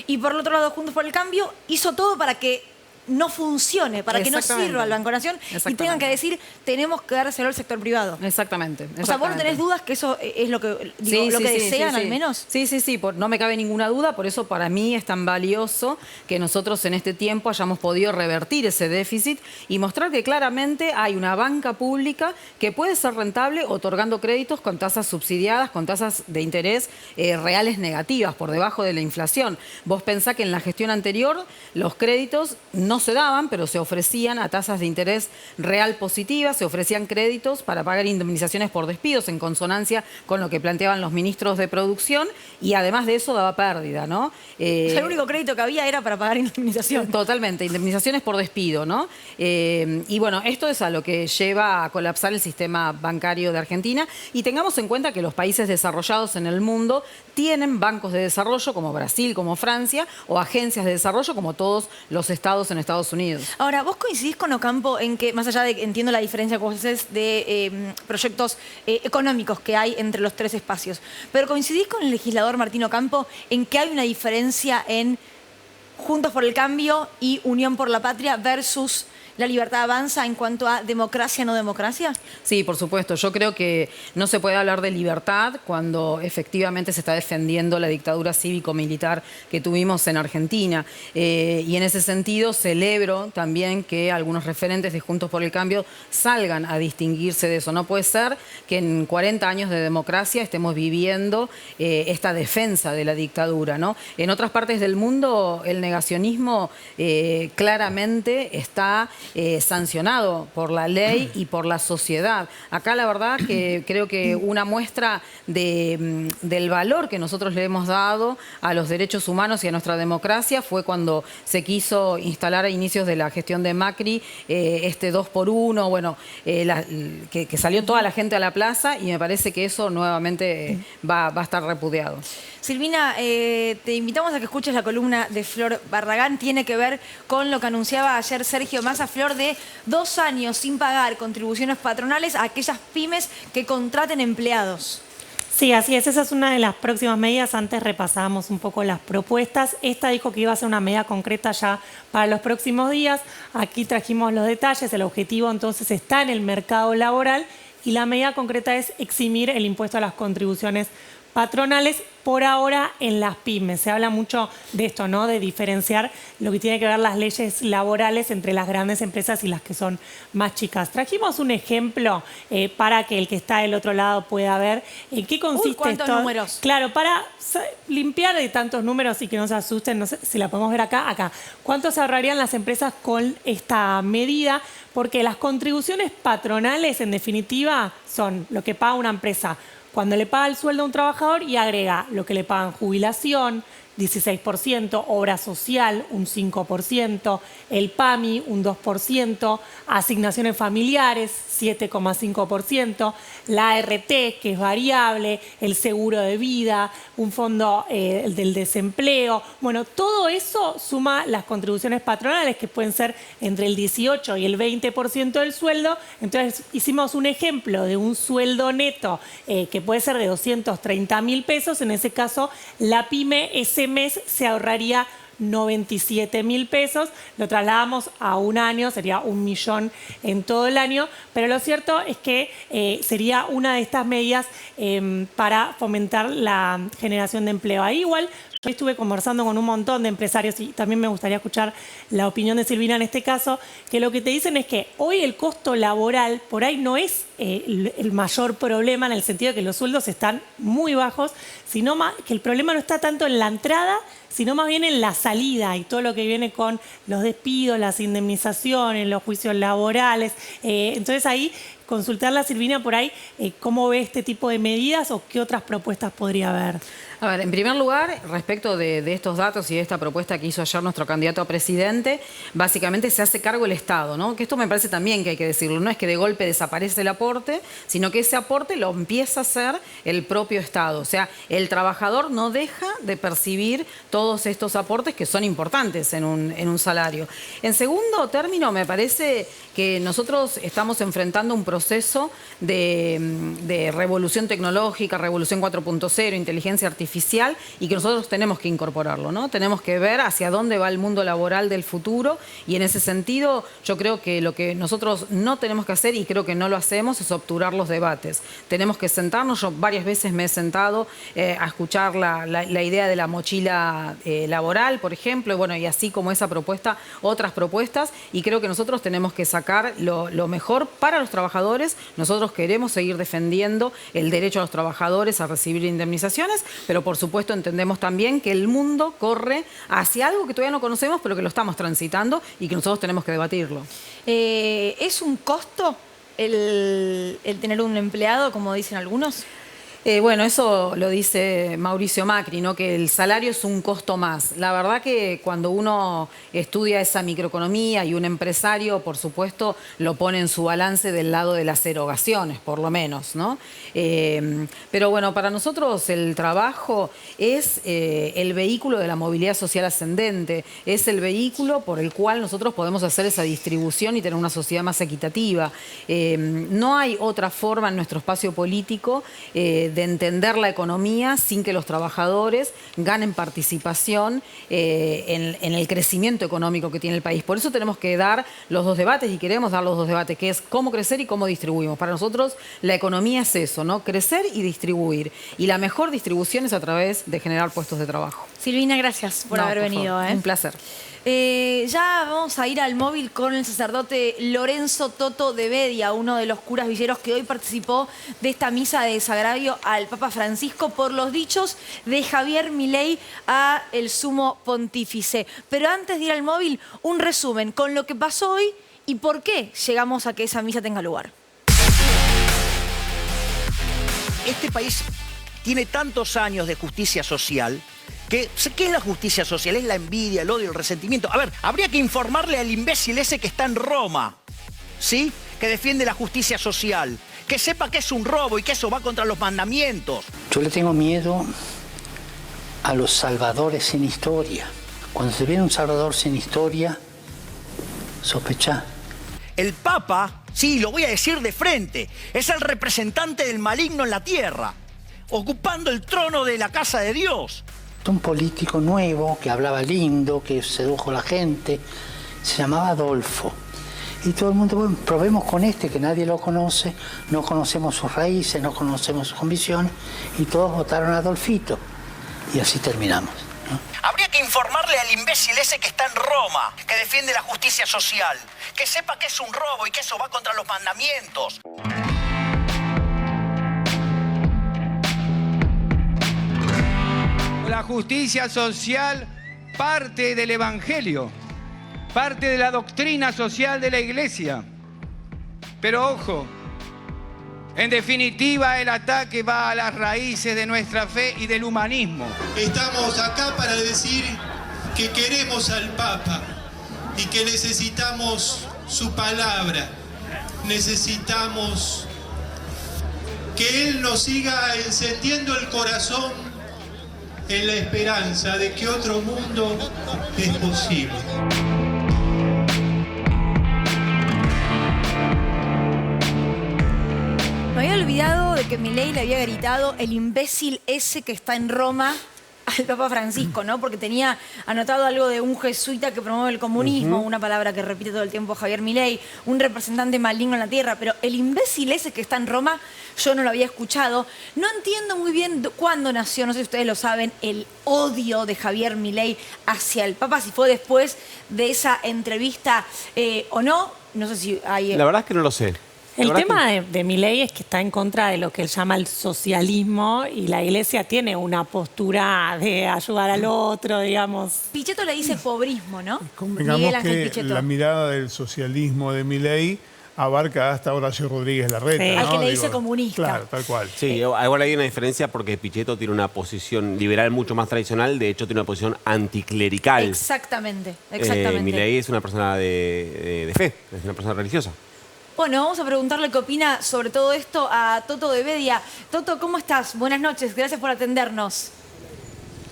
Y por el otro lado, Juntos por el Cambio hizo todo para que no funcione, para que no sirva al Banco Nación y tengan que decir, tenemos que dárselo al sector privado. Exactamente. O sea, ¿vos no tenés dudas que eso es lo que, digo, lo que desean al menos? Sí, no me cabe ninguna duda, por eso para mí es tan valioso que nosotros en este tiempo hayamos podido revertir ese déficit y mostrar que claramente hay una banca pública que puede ser rentable otorgando créditos con tasas subsidiadas, con tasas de interés reales negativas, por debajo de la inflación. Vos pensás que en la gestión anterior los créditos no se daban, pero se ofrecían a tasas de interés real positivas, se ofrecían créditos para pagar indemnizaciones por despidos en consonancia con lo que planteaban los ministros de producción y además de eso daba pérdida, ¿no? O sea, el único crédito que había era para pagar indemnización. Totalmente, indemnizaciones por despido, ¿no? Y bueno, esto es a lo que lleva a colapsar el sistema bancario de Argentina y tengamos en cuenta que los países desarrollados en el mundo tienen bancos de desarrollo como Brasil, como Francia o agencias de desarrollo como todos los estados en Estados Unidos. Ahora, ¿vos coincidís con Ocampo en que, más allá de que entiendo la diferencia que vos haces de proyectos económicos que hay entre los tres espacios, pero coincidís con el legislador Martín Ocampo en que hay una diferencia en Juntos por el Cambio y Unión por la Patria versus La Libertad Avanza en cuanto a democracia, no democracia? Sí, por supuesto. Yo creo que no se puede hablar de libertad cuando efectivamente se está defendiendo la dictadura cívico-militar que tuvimos en Argentina. Y en ese sentido celebro también que algunos referentes de Juntos por el Cambio salgan a distinguirse de eso. No puede ser que en 40 años de democracia estemos viviendo esta defensa de la dictadura, ¿no? En otras partes del mundo el negacionismo claramente está sancionado por la ley y por la sociedad. Acá la verdad que creo que una muestra del valor que nosotros le hemos dado a los derechos humanos y a nuestra democracia fue cuando se quiso instalar a inicios de la gestión de Macri este 2x1, bueno, que salió toda la gente a la plaza y me parece que eso nuevamente va a estar repudiado. Silvina, te invitamos a que escuches la columna de Flor Barragán. Tiene que ver con lo que anunciaba ayer Sergio Massa, Flor, de 2 años sin pagar contribuciones patronales a aquellas pymes que contraten empleados. Sí, así es. Esa es una de las próximas medidas. Antes repasábamos un poco las propuestas. Esta dijo que iba a ser una medida concreta ya para los próximos días. Aquí trajimos los detalles. El objetivo entonces está en el mercado laboral y la medida concreta es eximir el impuesto a las contribuciones patronales, por ahora en las pymes. Se habla mucho de esto, ¿no? De diferenciar lo que tiene que ver las leyes laborales entre las grandes empresas y las que son más chicas. Trajimos un ejemplo para que el que está del otro lado pueda ver en qué consiste ¿cuántos esto. números? Claro, para limpiar de tantos números y que no se asusten, no sé si la podemos ver acá. ¿Cuánto se ahorrarían las empresas con esta medida? Porque las contribuciones patronales, en definitiva, son lo que paga una empresa cuando le paga el sueldo a un trabajador y agrega lo que le pagan jubilación, 16%, obra social, un 5%, el PAMI, un 2%, asignaciones familiares, 7,5%, la ART, que es variable, el seguro de vida, un fondo del desempleo. Bueno, todo eso suma las contribuciones patronales, que pueden ser entre el 18 y el 20% del sueldo. Entonces, hicimos un ejemplo de un sueldo neto que puede ser de 230.000 pesos. En ese caso, la pyme ese mes se ahorraría 97.000 pesos, lo trasladamos a un año, sería 1 millón en todo el año, pero lo cierto es que sería una de estas medidas para fomentar la generación de empleo. Ahí igual yo estuve conversando con un montón de empresarios y también me gustaría escuchar la opinión de Silvina en este caso, que lo que te dicen es que hoy el costo laboral por ahí no es el mayor problema, en el sentido de que los sueldos están muy bajos, sino más que el problema no está tanto en la entrada, sino más bien en la salida y todo lo que viene con los despidos, las indemnizaciones, los juicios laborales. Entonces ahí consultarle a Silvina por ahí cómo ve este tipo de medidas o qué otras propuestas podría haber. A ver, en primer lugar, respecto de estos datos y de esta propuesta que hizo ayer nuestro candidato a presidente, básicamente se hace cargo el Estado, ¿no? Que esto me parece también que hay que decirlo. No es que de golpe desaparece el aporte, aporte, sino que ese aporte lo empieza a hacer el propio Estado. O sea, el trabajador no deja de percibir todos estos aportes que son importantes en un salario. En segundo término, me parece que nosotros estamos enfrentando un proceso de revolución tecnológica, revolución 4.0, inteligencia artificial, y que nosotros tenemos que incorporarlo, ¿no? Tenemos que ver hacia dónde va el mundo laboral del futuro, y en ese sentido yo creo que lo que nosotros no tenemos que hacer, y creo que no lo hacemos, es obturar los debates. Tenemos que sentarnos. Yo varias veces me he sentado a escuchar la idea de la mochila laboral, por ejemplo, y así como esa propuesta, otras propuestas, y creo que nosotros tenemos que sacar lo mejor para los trabajadores. Nosotros queremos seguir defendiendo el derecho a los trabajadores a recibir indemnizaciones, pero por supuesto entendemos también que el mundo corre hacia algo que todavía no conocemos, pero que lo estamos transitando y que nosotros tenemos que debatirlo. ¿Es un costo el tener un empleado, como dicen algunos? Eso lo dice Mauricio Macri, ¿no? Que el salario es un costo más. La verdad que cuando uno estudia esa microeconomía y un empresario, por supuesto, lo pone en su balance del lado de las erogaciones, por lo menos, ¿no? Pero bueno, para nosotros el trabajo es el vehículo de la movilidad social ascendente, es el vehículo por el cual nosotros podemos hacer esa distribución y tener una sociedad más equitativa. No hay otra forma en nuestro espacio político de entender la economía sin que los trabajadores ganen participación en el crecimiento económico que tiene el país. Por eso tenemos que dar los dos debates, y queremos dar los dos debates, que es cómo crecer y cómo distribuimos. Para nosotros la economía es eso, ¿no? Crecer y distribuir. Y la mejor distribución es a través de generar puestos de trabajo. Silvina, gracias por haber venido. Un placer. Ya vamos a ir al móvil con el sacerdote Lorenzo Toto de Bedia, uno de los curas villeros que hoy participó de esta misa de desagravio al Papa Francisco por los dichos de Javier Milei a el sumo pontífice. Pero antes de ir al móvil, un resumen con lo que pasó hoy y por qué llegamos a que esa misa tenga lugar. Este país tiene tantos años de justicia social. ¿Qué es la justicia social? Es la envidia, el odio, el resentimiento. A ver, habría que informarle al imbécil ese que está en Roma, ¿sí? Que defiende la justicia social. Que sepa que es un robo y que eso va contra los mandamientos. Yo le tengo miedo a los salvadores sin historia. Cuando se viene un salvador sin historia, sospecha. El Papa, sí, lo voy a decir de frente, es el representante del maligno en la tierra, ocupando el trono de la casa de Dios. Un político nuevo que hablaba lindo, que sedujo a la gente, se llamaba Adolfo. Y todo el mundo, bueno, probemos con este que nadie lo conoce, no conocemos sus raíces, no conocemos sus convicciones, y todos votaron a Adolfito. Y así terminamos, ¿no? Habría que informarle al imbécil ese que está en Roma, que defiende la justicia social, que sepa que es un robo y que eso va contra los mandamientos. La justicia social parte del Evangelio, parte de la doctrina social de la Iglesia. Pero ojo, en definitiva el ataque va a las raíces de nuestra fe y del humanismo. Estamos acá para decir que queremos al Papa y que necesitamos su palabra. Necesitamos que Él nos siga encendiendo el corazón en la esperanza de que otro mundo es posible. Me había olvidado de que Milei le había gritado el imbécil ese que está en Roma al Papa Francisco, ¿no? Porque tenía anotado algo de un jesuita que promueve el comunismo, una palabra que repite todo el tiempo Javier Milei, un representante maligno en la tierra, pero el imbécil ese que está en Roma, yo no lo había escuchado. No entiendo muy bien cuándo nació, no sé si ustedes lo saben, el odio de Javier Milei hacia el Papa, si fue después de esa entrevista o no. No sé si hay... La verdad es que no lo sé. El tema de Milei es que está en contra de lo que él llama el socialismo y la Iglesia tiene una postura de ayudar al otro, digamos. Pichetto le dice pobrismo, ¿no? Convengamos que la mirada del socialismo de Milei abarca hasta Horacio Rodríguez Larreta, sí, ¿no? al que le dice comunista. Claro, tal cual. Sí, igual hay una diferencia porque Pichetto tiene una posición liberal mucho más tradicional, de hecho tiene una posición anticlerical. Exactamente, exactamente. Milei es una persona de fe, es una persona religiosa. Bueno, vamos a preguntarle qué opina sobre todo esto a Toto de Bedia. Toto, ¿cómo estás? Buenas noches, gracias por atendernos.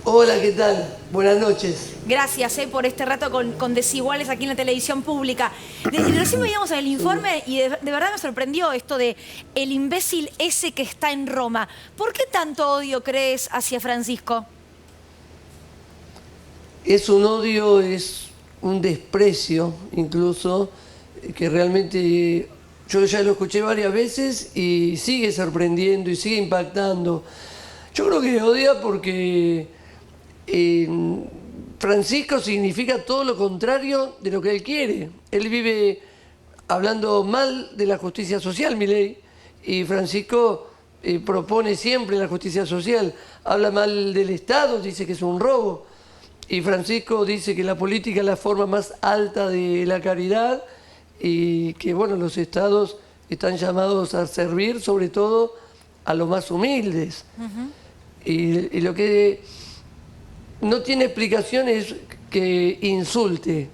Hola, ¿qué tal? Buenas noches. Gracias por este rato con Desiguales aquí en la televisión pública. Recién veíamos el informe y de verdad me sorprendió esto de el imbécil ese que está en Roma. ¿Por qué tanto odio crees hacia Francisco? Es un odio, es un desprecio incluso, que realmente yo ya lo escuché varias veces y sigue sorprendiendo y sigue impactando. Yo creo que odia porque Francisco significa todo lo contrario de lo que él quiere. Él vive hablando mal de la justicia social, Milei, y Francisco propone siempre la justicia social. Habla mal del Estado, dice que es un robo. Y Francisco dice que la política es la forma más alta de la caridad y que, bueno, los estados están llamados a servir sobre todo a los más humildes. Y lo que no tiene explicación es que insulte.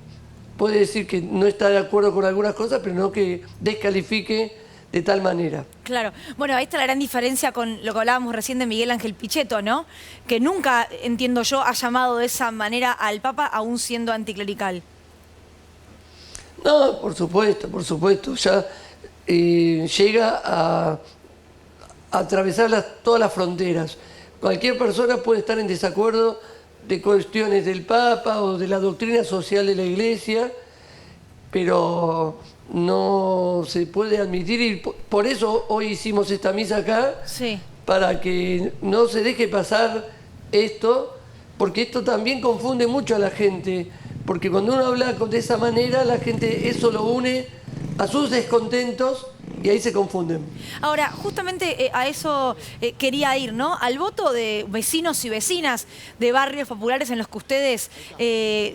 Puede decir que no está de acuerdo con algunas cosas, pero no que descalifique de tal manera. Claro. Bueno, ahí está la gran diferencia con lo que hablábamos recién de Miguel Ángel Pichetto, ¿no? Que nunca, entiendo yo, ha llamado de esa manera al Papa, aún siendo anticlerical. No, por supuesto. Ya llega a atravesar todas las fronteras. Cualquier persona puede estar en desacuerdo de cuestiones del Papa o de la doctrina social de la Iglesia, pero no se puede admitir, y por eso hoy hicimos esta misa acá, para que no se deje pasar esto, porque esto también confunde mucho a la gente, porque cuando uno habla de esa manera, la gente eso lo une a sus descontentos y ahí se confunden. Ahora, justamente a eso quería ir, ¿no? Al voto de vecinos y vecinas de barrios populares en los que ustedes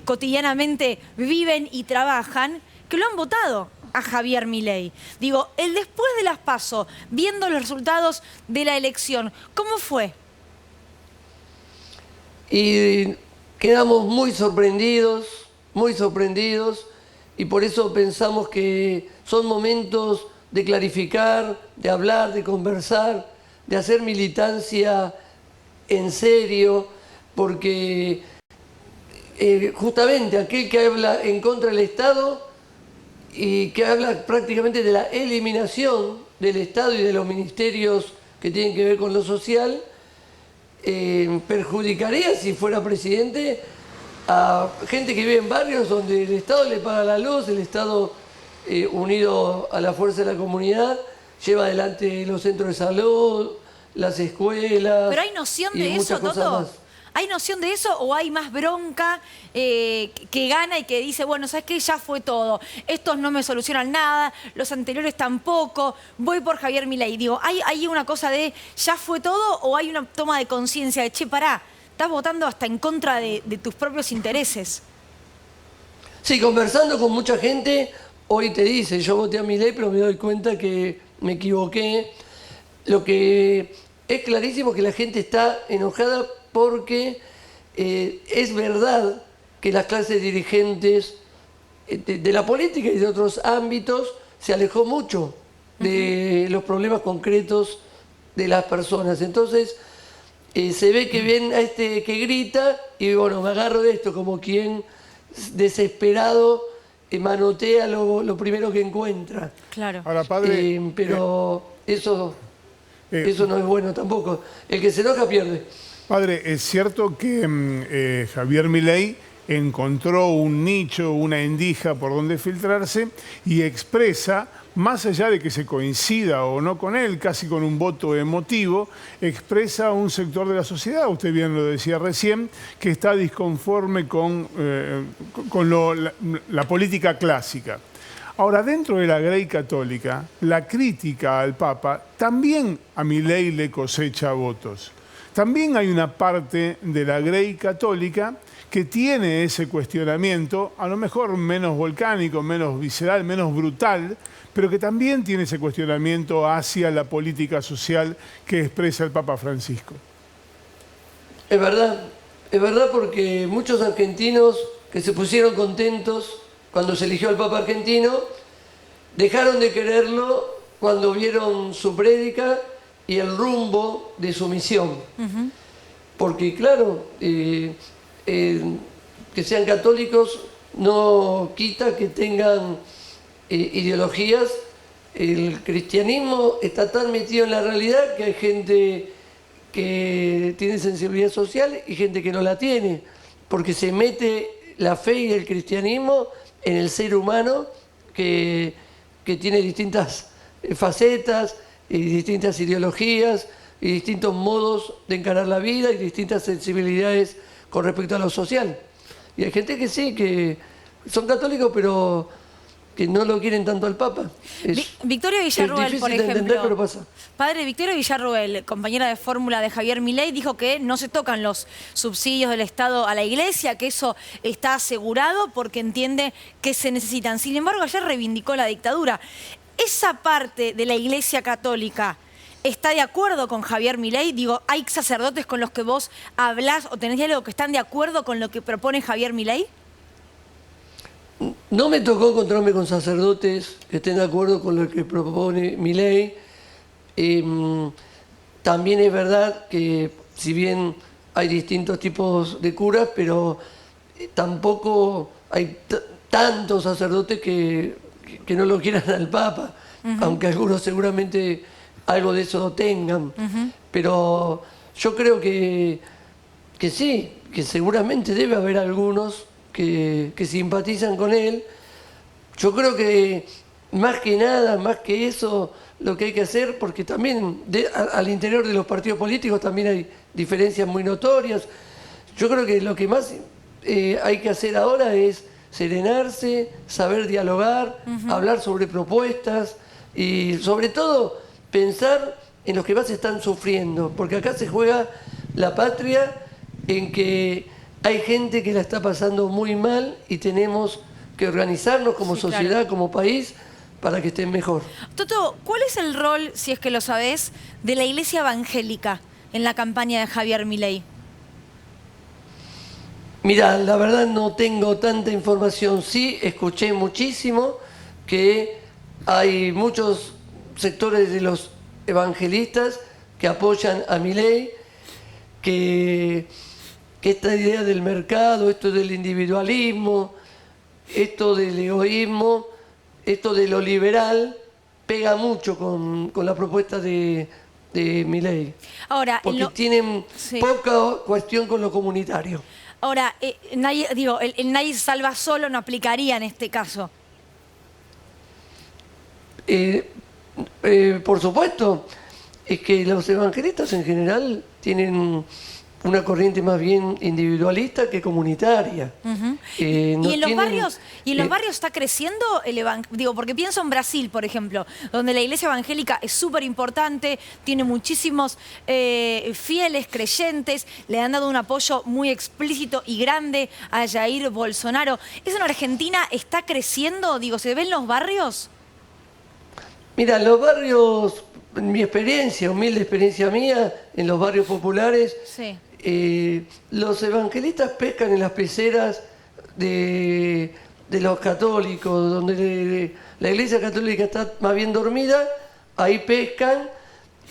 cotidianamente viven y trabajan, que lo han votado a Javier Milei. Digo, el después de las PASO, viendo los resultados de la elección, ¿cómo fue? Y quedamos muy sorprendidos, y por eso pensamos que son momentos de clarificar, de hablar, de conversar, de hacer militancia en serio, porque justamente aquel que habla en contra del Estado y que habla prácticamente de la eliminación del Estado y de los ministerios que tienen que ver con lo social, perjudicaría, si fuera presidente, a gente que vive en barrios donde el Estado le paga la luz, el Estado unido a la fuerza de la comunidad lleva adelante los centros de salud, las escuelas. ¿Pero hay noción de eso, Toto? ¿Hay noción de eso o hay más bronca que gana y que dice, bueno, ¿sabes qué? Ya fue todo. Estos no me solucionan nada, los anteriores tampoco, voy por Javier Milei. Digo, ¿hay una cosa de ya fue todo o hay una toma de conciencia de, che, pará, estás votando hasta en contra de tus propios intereses? Sí, conversando con mucha gente, hoy te dice, yo voté a Milei, pero me doy cuenta que me equivoqué. Lo que es clarísimo que la gente está enojada porque es verdad que las clases dirigentes de la política y de otros ámbitos se alejó mucho de los problemas concretos de las personas. Entonces se ve que ven a este que grita y bueno, me agarro de esto como quien desesperado manotea lo primero que encuentra. Claro. Ahora, padre, pero eso no es bueno tampoco. El que se enoja pierde. Padre, es cierto que Javier Milei encontró un nicho, una endija por donde filtrarse y expresa, más allá de que se coincida o no con él, casi con un voto emotivo, expresa un sector de la sociedad, usted bien lo decía recién, que está disconforme con la política clásica. Ahora, dentro de la Grey católica, la crítica al Papa también a Milei le cosecha votos. También hay una parte de la Grey católica que tiene ese cuestionamiento, a lo mejor menos volcánico, menos visceral, menos brutal, pero que también tiene ese cuestionamiento hacia la política social que expresa el Papa Francisco. Es verdad porque muchos argentinos que se pusieron contentos cuando se eligió al Papa argentino, dejaron de quererlo cuando vieron su prédica y el rumbo de su misión. Porque claro, que sean católicos no quita que tengan ideologías. El cristianismo está tan metido en la realidad que hay gente que tiene sensibilidad social y gente que no la tiene, porque se mete la fe y el cristianismo en el ser humano que tiene distintas facetas y distintas ideologías y distintos modos de encarar la vida y distintas sensibilidades con respecto a lo social. Y hay gente que sí, que son católicos, pero que no lo quieren tanto al Papa. Victoria Villarruel, por ejemplo. Entender, pero pasa. Padre, Victoria Villarruel, compañera de fórmula de Javier Milei, dijo que no se tocan los subsidios del Estado a la Iglesia, que eso está asegurado porque entiende que se necesitan. Sin embargo, ayer reivindicó la dictadura. Esa parte de la Iglesia Católica ¿está de acuerdo con Javier Milei? Digo, ¿hay sacerdotes con los que vos hablás o tenés diálogo que están de acuerdo con lo que propone Javier Milei? No me tocó encontrarme con sacerdotes que estén de acuerdo con lo que propone Milei. También es verdad que si bien hay distintos tipos de curas, pero tampoco hay tantos sacerdotes que no lo quieran al Papa, aunque algunos seguramente algo de eso lo tengan. Pero yo creo que sí, que seguramente debe haber algunos que simpatizan con él. Yo creo que más que nada, más que eso, lo que hay que hacer, porque también al interior de los partidos políticos también hay diferencias muy notorias. Yo creo que lo que más hay que hacer ahora es serenarse, saber dialogar, hablar sobre propuestas y sobre todo pensar en los que más están sufriendo, porque acá se juega la patria en que hay gente que la está pasando muy mal y tenemos que organizarnos como sociedad, claro, como país, para que estén mejor. Toto, ¿cuál es el rol, si es que lo sabés, de la Iglesia Evangélica en la campaña de Javier Milei? Mira, la verdad no tengo tanta información. Sí, escuché muchísimo que hay muchos sectores de los evangelistas que apoyan a Milei, que esta idea del mercado, esto del individualismo, esto del egoísmo, esto de lo liberal, pega mucho con la propuesta de Milei. Ahora, porque tienen poca cuestión con lo comunitario. Ahora, el nadie se salva solo no aplicaría en este caso. Por supuesto, es que los evangelistas en general tienen una corriente más bien individualista que comunitaria. ¿Y en los barrios está creciendo el evangelismo? Porque pienso en Brasil, por ejemplo, donde la iglesia evangélica es súper importante, tiene muchísimos fieles creyentes, le han dado un apoyo muy explícito y grande a Jair Bolsonaro. ¿Eso en Argentina está creciendo? ¿Se ve en los barrios? Mira, los barrios, en mi experiencia, humilde experiencia mía, en los barrios populares, los evangelistas pescan en las peceras de los católicos, donde la iglesia católica está más bien dormida, ahí pescan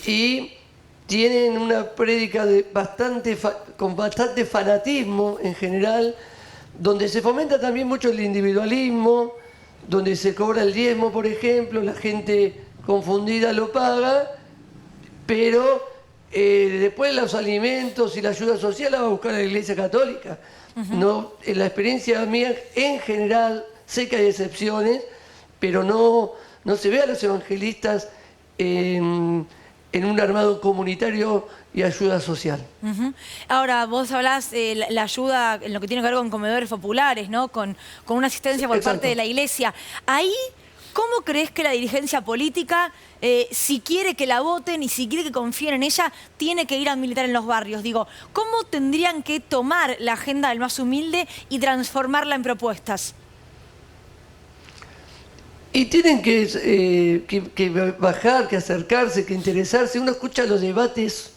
y tienen una prédica con bastante fanatismo en general, donde se fomenta también mucho el individualismo, donde se cobra el diezmo, por ejemplo, la gente confundida lo paga, pero después los alimentos y la ayuda social la va a buscar la Iglesia Católica. No, en la experiencia mía, en general, sé que hay excepciones, pero no se ve a los evangelistas en un armado comunitario y ayuda social. Ahora, vos hablás de la ayuda en lo que tiene que ver con comedores populares, ¿no? Con una asistencia por parte de la Iglesia. Ahí, ¿cómo crees que la dirigencia política, si quiere que la voten y si quiere que confíen en ella, tiene que ir a militar en los barrios? ¿Cómo tendrían que tomar la agenda del más humilde y transformarla en propuestas? Y tienen que bajar, que acercarse, que interesarse. Uno escucha los debates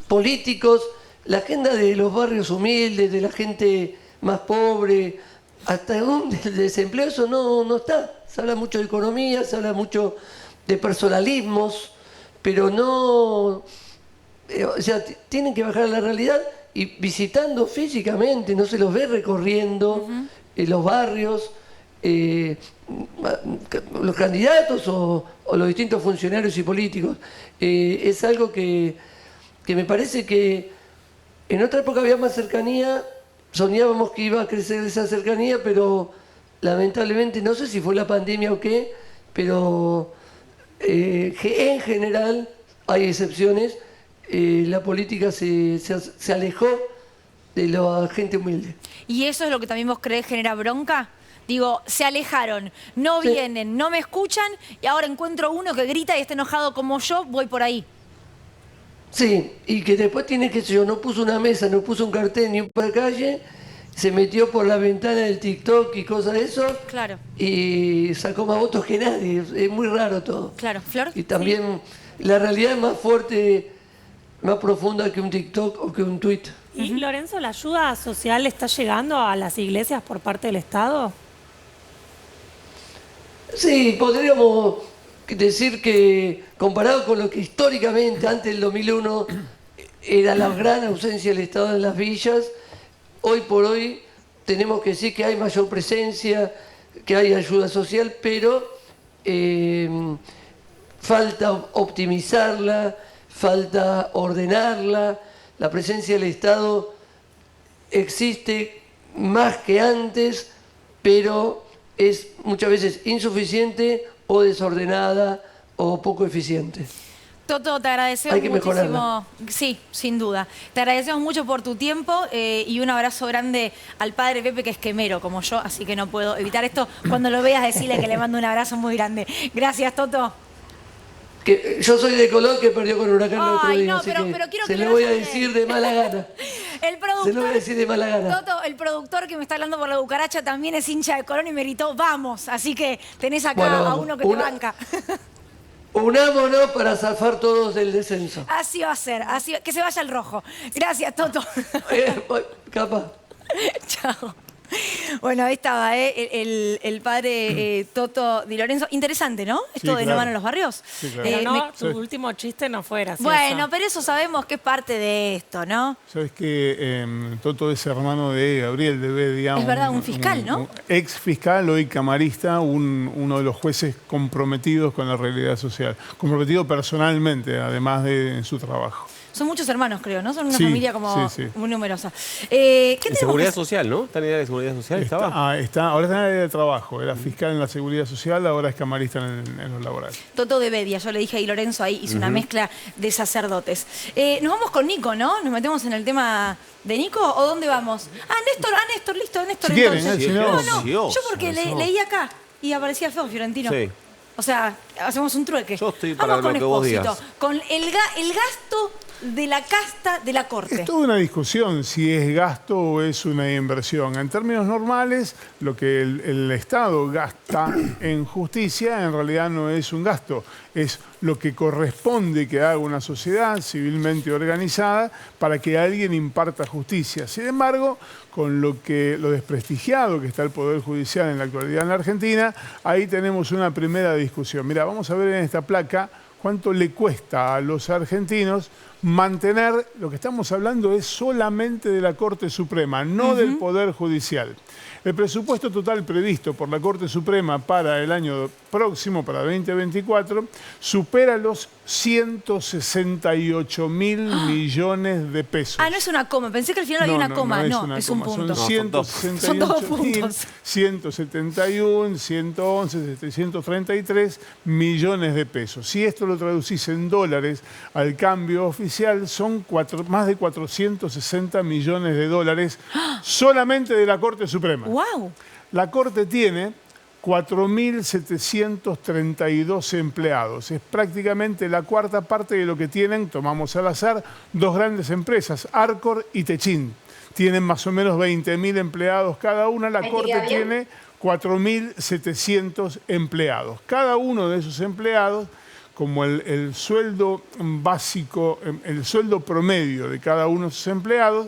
políticos, la agenda de los barrios humildes, de la gente más pobre, hasta el desempleo, eso no está. se habla mucho de economía, se habla mucho de personalismos, pero no... o sea, tienen que bajar a la realidad y visitando físicamente, no se los ve recorriendo los barrios, los candidatos o los distintos funcionarios y políticos. Es algo que me parece que en otra época había más cercanía, soñábamos que iba a crecer esa cercanía, pero lamentablemente, no sé si fue la pandemia o qué, pero en general, hay excepciones, la política se alejó de la gente humilde. ¿Y eso es lo que también vos creés genera bronca? Digo, se alejaron, no vienen, no me escuchan y ahora encuentro uno que grita y está enojado como yo, voy por ahí. Sí, y que después tiene que ser, no puso una mesa, no puso un cartel ni una calle, se metió por la ventana del TikTok y cosas de eso. Claro. Y sacó más votos que nadie. Es muy raro todo. Claro, Flor. Y también la realidad es más fuerte, más profunda que un TikTok o que un tweet. Y Lorenzo, ¿la ayuda social está llegando a las iglesias por parte del Estado? Sí, podríamos decir que comparado con lo que históricamente antes del 2001 era la gran ausencia del Estado en las villas, hoy por hoy tenemos que decir que hay mayor presencia, que hay ayuda social, pero falta optimizarla, falta ordenarla. La presencia del Estado existe más que antes, pero es muchas veces insuficiente o desordenada o poco eficiente. Toto, te agradecemos Hay que muchísimo. mejorarla. Sí, sin duda. Te agradecemos mucho por tu tiempo y un abrazo grande al padre Pepe, que es quemero como yo, así que no puedo evitar esto. Cuando lo veas, decirle que le mando un abrazo muy grande. Gracias, Toto. Que yo soy de Colón, que perdió con Huracán el otro día, no, así pero que quiero se que lo lo voy a hagas decir bien. de mala gana. El productor, Se lo voy a decir de mala gana. Toto, el productor que me está hablando por la cucaracha también es hincha de Colón y me gritó, vamos. Así que tenés acá Bueno, a vamos. uno que te banca. Unámonos para zafar todos del descenso. Así va a ser, así que se vaya el rojo. Gracias, Toto. Capaz. Chao. Bueno, ahí estaba el padre Toto Di Lorenzo. Interesante, ¿no? Esto de no van a los barrios. Sí, claro. Pero no, tu último chiste no fue gracioso. Bueno, pero eso sabemos que es parte de esto, ¿no? Sabes que Toto es hermano de Gabriel de Bedia. Es verdad, un fiscal, ¿no? Un ex fiscal, hoy camarista, uno de los jueces comprometidos con la realidad social. Comprometido personalmente, además de su trabajo. Son muchos hermanos, creo, ¿no? Son una Sí, familia como sí. muy numerosa. ¿Qué tenemos? Seguridad social, ¿no? ¿Está en idea de seguridad social? ¿Estaba? Ahora está en el área de trabajo. Era fiscal en la seguridad social, ahora es camarista en los laborales. Toto de Bedia, yo le dije a Di Lorenzo ahí, hizo una mezcla de sacerdotes. Nos vamos con Nico, ¿no? ¿Nos metemos en el tema de Nico o dónde vamos? Néstor, listo, Néstor. Si quieren, entonces. si no. No, yo porque leí acá y aparecía feo Fiorentino. Sí. O sea, hacemos un trueque. Yo estoy para vamos con lo que vos Espósito, digas. con el gasto de la casta de la corte. Es toda una discusión si es gasto o es una inversión. En términos normales, lo que el Estado gasta en justicia en realidad no es un gasto, es lo que corresponde que haga una sociedad civilmente organizada para que alguien imparta justicia. Sin embargo, con lo desprestigiado que está el Poder Judicial en la actualidad en la Argentina, ahí tenemos una primera discusión. Mira, vamos a ver en esta placa cuánto le cuesta a los argentinos mantener, lo que estamos hablando es solamente de la Corte Suprema, no del Poder Judicial. El presupuesto total previsto por la Corte Suprema para el año próximo, para 2024, supera los 168.000 millones de pesos. No es una coma. Pensé que al final había una coma. No, es un punto. Son 171, 111, 733 millones de pesos. Si esto lo traducís en dólares al cambio oficial, son más de 460 millones de dólares solamente de la Corte Suprema. ¡Wow! La Corte tiene 4.732 empleados. Es prácticamente la cuarta parte de lo que tienen, tomamos al azar, dos grandes empresas, Arcor y Techin. Tienen más o menos 20.000 empleados cada una. La Corte tiene 4.700 empleados. Cada uno de esos empleados, como el sueldo básico, el sueldo promedio de cada uno de esos empleados,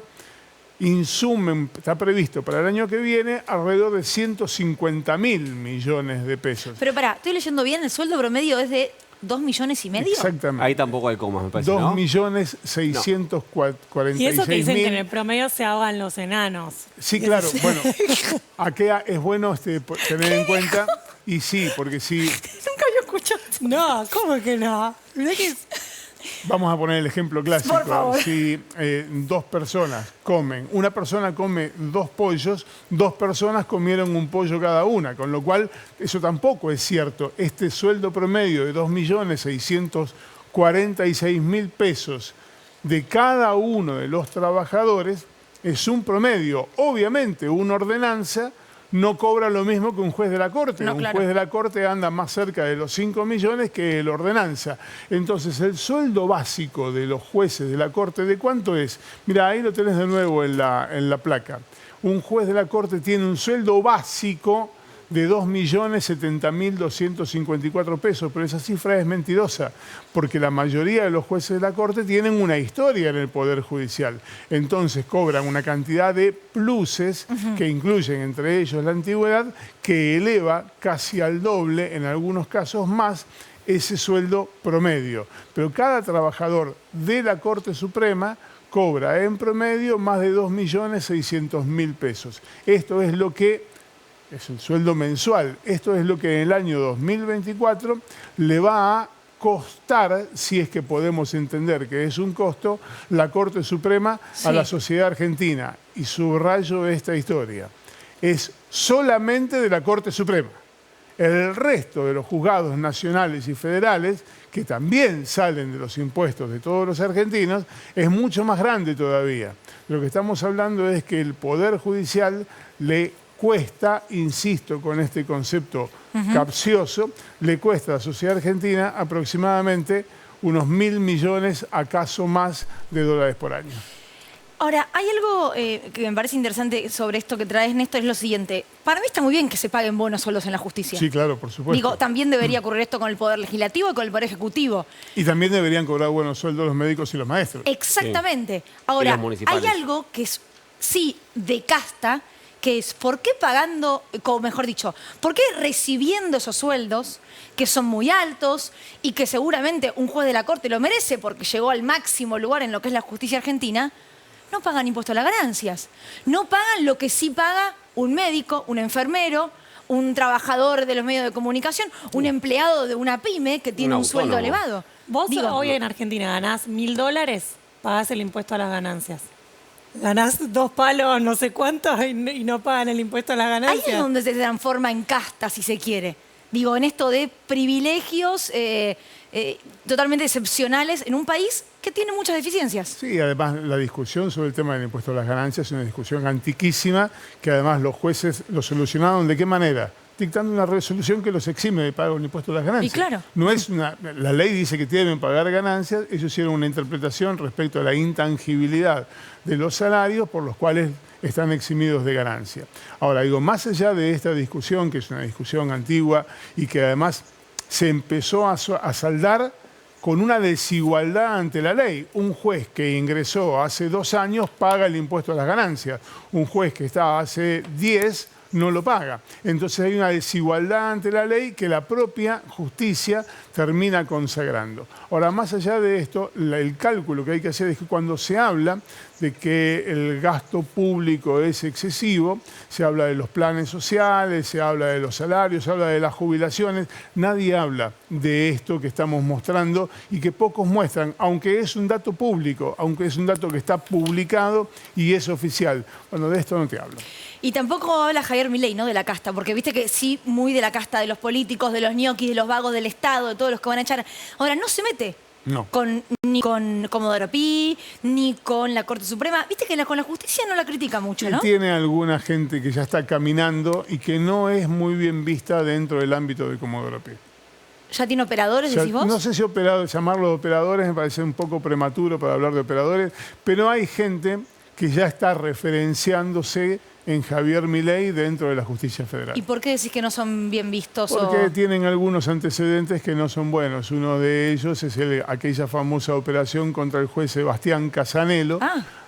insumen, está previsto para el año que viene, alrededor de 150.000 millones de pesos. Pero pará, estoy leyendo bien, el sueldo promedio es de 2,5 millones. Exactamente. Ahí tampoco hay comas, me parece, 2.646.000. Y eso que dicen que en el promedio se ahogan los enanos. Sí, claro. Bueno, aquí es bueno tener en cuenta, y sí, porque si... Nunca había escuchado. No, ¿cómo que no? Mirá que Vamos a poner el ejemplo clásico. Por favor. Si dos personas comen, una persona come 2 pollos, 2 personas comieron un pollo cada una, con lo cual eso tampoco es cierto. Este sueldo promedio de 2.646.000 pesos de cada uno de los trabajadores es un promedio. Obviamente, una ordenanza no cobra lo mismo que un juez de la Corte. No, un claro. juez de la Corte anda más cerca de los 5 millones que la ordenanza. Entonces, el sueldo básico de los jueces de la Corte, ¿de cuánto es? Mira, ahí lo tenés de nuevo en la placa. Un juez de la Corte tiene un sueldo básico de 2.070.254 pesos, pero esa cifra es mentirosa, porque la mayoría de los jueces de la Corte tienen una historia en el Poder Judicial. Entonces cobran una cantidad de pluses que incluyen entre ellos la antigüedad, que eleva casi al doble, en algunos casos más, ese sueldo promedio. Pero cada trabajador de la Corte Suprema cobra en promedio más de 2.600.000 pesos. Esto es lo que es el sueldo mensual. Esto es lo que en el año 2024 le va a costar, si es que podemos entender que es un costo, la Corte Suprema a la sociedad argentina. Y subrayo esta historia. Es solamente de la Corte Suprema. El resto de los juzgados nacionales y federales, que también salen de los impuestos de todos los argentinos, es mucho más grande todavía. Lo que estamos hablando es que el Poder Judicial le cuesta, insisto con este concepto capcioso, le cuesta a la sociedad argentina aproximadamente unos 1.000 millones, acaso más, de dólares por año. Ahora, hay algo que me parece interesante sobre esto que traes, Néstor, es lo siguiente. Para mí está muy bien que se paguen buenos sueldos en la justicia. Sí, claro, por supuesto. Digo, también debería ocurrir esto con el Poder Legislativo y con el Poder Ejecutivo. Y también deberían cobrar buenos sueldos los médicos y los maestros. Exactamente. Sí. Ahora, Y los municipales. hay algo que es, sí, de casta, que es ¿por qué pagando, o mejor dicho, por qué recibiendo esos sueldos que son muy altos y que seguramente un juez de la Corte lo merece porque llegó al máximo lugar en lo que es la justicia argentina, no pagan impuesto a las ganancias? No pagan lo que sí paga un médico, un enfermero, un trabajador de los medios de comunicación, un empleado de una pyme que tiene un sueldo elevado. Vos Digo, hoy en Argentina ganás $1.000, pagás el impuesto a las ganancias. Ganás 2 palos, no sé cuántos, y no pagan el impuesto a las ahí ganancias. es donde se transforma en casta, si se quiere. Digo, en esto de privilegios totalmente excepcionales en un país que tiene muchas deficiencias. Sí, además la discusión sobre el tema del impuesto a las ganancias es una discusión antiquísima, que además los jueces lo solucionaron ¿de qué manera? Dictando una resolución que los exime de pagar un impuesto a las ganancias. Y claro. No es la ley dice que deben pagar ganancias, ellos hicieron una interpretación respecto a la intangibilidad de los salarios por los cuales están eximidos de ganancia. Ahora, digo, más allá de esta discusión, que es una discusión antigua y que además se empezó a saldar con una desigualdad ante la ley. Un juez que ingresó hace 2 años paga el impuesto a las ganancias. Un juez que está hace 10 no lo paga. Entonces hay una desigualdad ante la ley que la propia justicia termina consagrando. Ahora, más allá de esto, el cálculo que hay que hacer es que cuando se habla de que el gasto público es excesivo, se habla de los planes sociales, se habla de los salarios, se habla de las jubilaciones, nadie habla de esto que estamos mostrando y que pocos muestran, aunque es un dato público, aunque es un dato que está publicado y es oficial. Bueno, de esto no te hablo. Y tampoco habla Javier Milei, ¿no? De la casta, porque viste que sí, muy de la casta de los políticos, de los ñoquis, de los vagos del Estado, de todos los que van a echar. Ahora, no se mete No. ni con Comodoro Pi, ni con la Corte Suprema. Viste que con la justicia no la critica mucho, ¿no? Tiene alguna gente que ya está caminando y que no es muy bien vista dentro del ámbito de Comodoro Pi. ¿Ya tiene operadores, O sea, decís vos? no sé si llamarlos operadores me parece un poco prematuro para hablar de operadores, pero hay gente que ya está referenciándose en Javier Milei dentro de la justicia federal. ¿Y por qué decís que no son bien vistos? Porque tienen algunos antecedentes que no son buenos. Uno de ellos es aquella famosa operación contra el juez Sebastián Casanelo.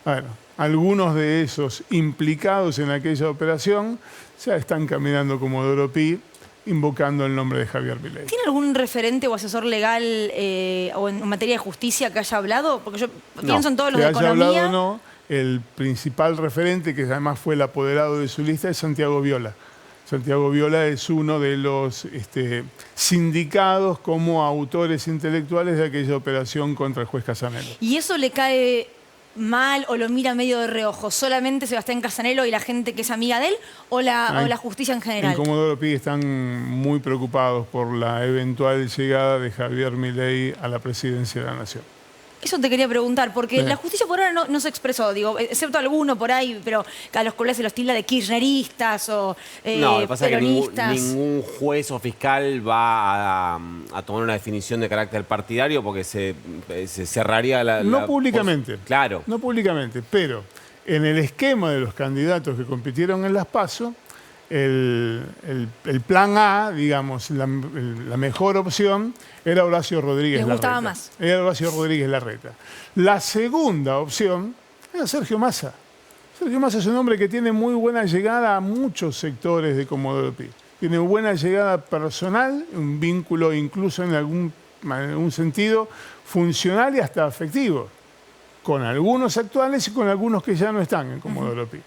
Bueno, algunos de esos implicados en aquella operación ya están caminando como Doropí, invocando el nombre de Javier Milei. ¿Tiene algún referente o asesor legal o en materia de justicia que haya hablado? Porque yo pienso en todos los de economía. Hablado, no. El principal referente, que además fue el apoderado de su lista, es Santiago Viola. Santiago Viola es uno de los sindicados como autores intelectuales de aquella operación contra el juez Casanelo. ¿Y eso le cae mal o lo mira medio de reojo? ¿Solamente Sebastián Casanelo y la gente que es amiga de él o la justicia en general? En Comodoro Pi están muy preocupados por la eventual llegada de Javier Milei a la presidencia de la Nación. Eso te quería preguntar, porque la justicia por ahora no se expresó, digo, excepto alguno por ahí, pero a los colegas se los tilda de kirchneristas o no, lo que pasa peronistas. Es que ningún juez o fiscal va a tomar una definición de carácter partidario porque se cerraría la... No públicamente. Claro. No públicamente, pero en el esquema de los candidatos que compitieron en las PASO, el plan A, digamos, la mejor opción era Horacio Rodríguez Larreta. Les gustaba más. Era Horacio Rodríguez Larreta. La segunda opción era Sergio Massa. Sergio Massa es un hombre que tiene muy buena llegada a muchos sectores de Comodoro Pi. Tiene buena llegada personal, un vínculo incluso en algún sentido funcional y hasta afectivo, con algunos actuales y con algunos que ya no están en Comodoro Pi.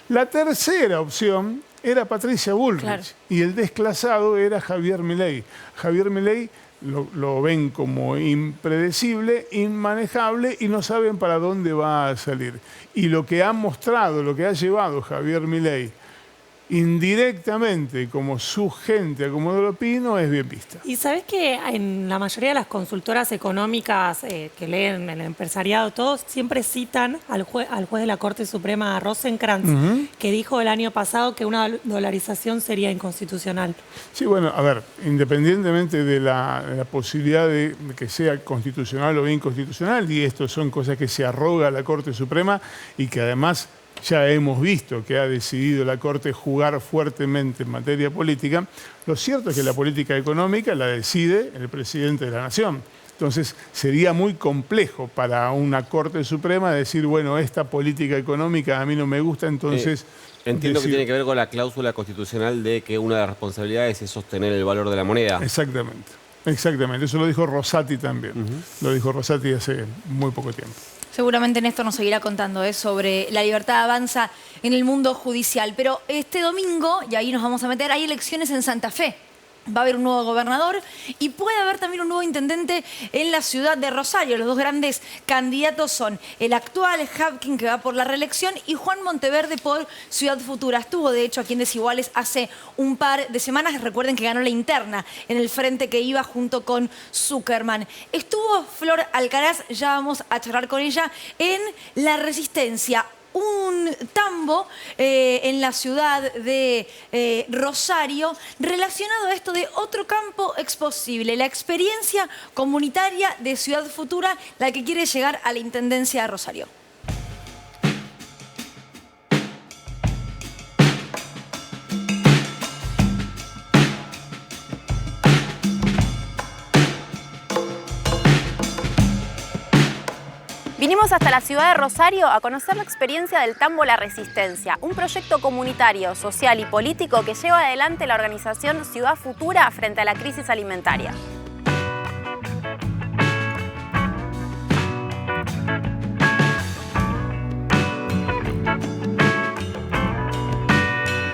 La tercera opción era Patricia Bullrich, claro, y el desclasado era Javier Milei. Javier Milei lo ven como impredecible, inmanejable y no saben para dónde va a salir. Y lo que ha mostrado, lo que ha llevado Javier Milei indirectamente como su gente a Comodoro Pi no es bien vista. Y sabés que en la mayoría de las consultoras económicas que leen el empresariado, todos siempre citan al juez de la Corte Suprema, Rosenkrantz, que dijo el año pasado que una dolarización sería inconstitucional. Sí, bueno, a ver, independientemente de la posibilidad de que sea constitucional o inconstitucional, y esto son cosas que se arroga la Corte Suprema y que además ya hemos visto que ha decidido la Corte jugar fuertemente en materia política, lo cierto es que la política económica la decide el presidente de la Nación. Entonces sería muy complejo para una Corte Suprema decir, bueno, esta política económica a mí no me gusta, entonces... Entiendo que tiene que ver con la cláusula constitucional de que una de las responsabilidades es sostener el valor de la moneda. Exactamente, exactamente. Eso lo dijo Rosati también. Lo dijo Rosati hace muy poco tiempo. Seguramente Néstor nos seguirá contando sobre la libertad avanza en el mundo judicial. Pero este domingo, y ahí nos vamos a meter, hay elecciones en Santa Fe. Va a haber un nuevo gobernador y puede haber también un nuevo intendente en la ciudad de Rosario. Los dos grandes candidatos son el actual Hapkin, que va por la reelección, y Juan Monteverde por Ciudad Futura. Estuvo, de hecho, aquí en Desiguales hace un par de semanas. Recuerden que ganó la interna en el frente que iba junto con Zuckerman. Estuvo Flor Alcaraz, ya vamos a charlar con ella, en La Resistencia. Un tambo en la ciudad de Rosario relacionado a esto de otro campo exposible, la experiencia comunitaria de Ciudad Futura, la que quiere llegar a la Intendencia de Rosario. Vinimos hasta la ciudad de Rosario a conocer la experiencia del Tambo La Resistencia, un proyecto comunitario, social y político que lleva adelante la organización Ciudad Futura frente a la crisis alimentaria.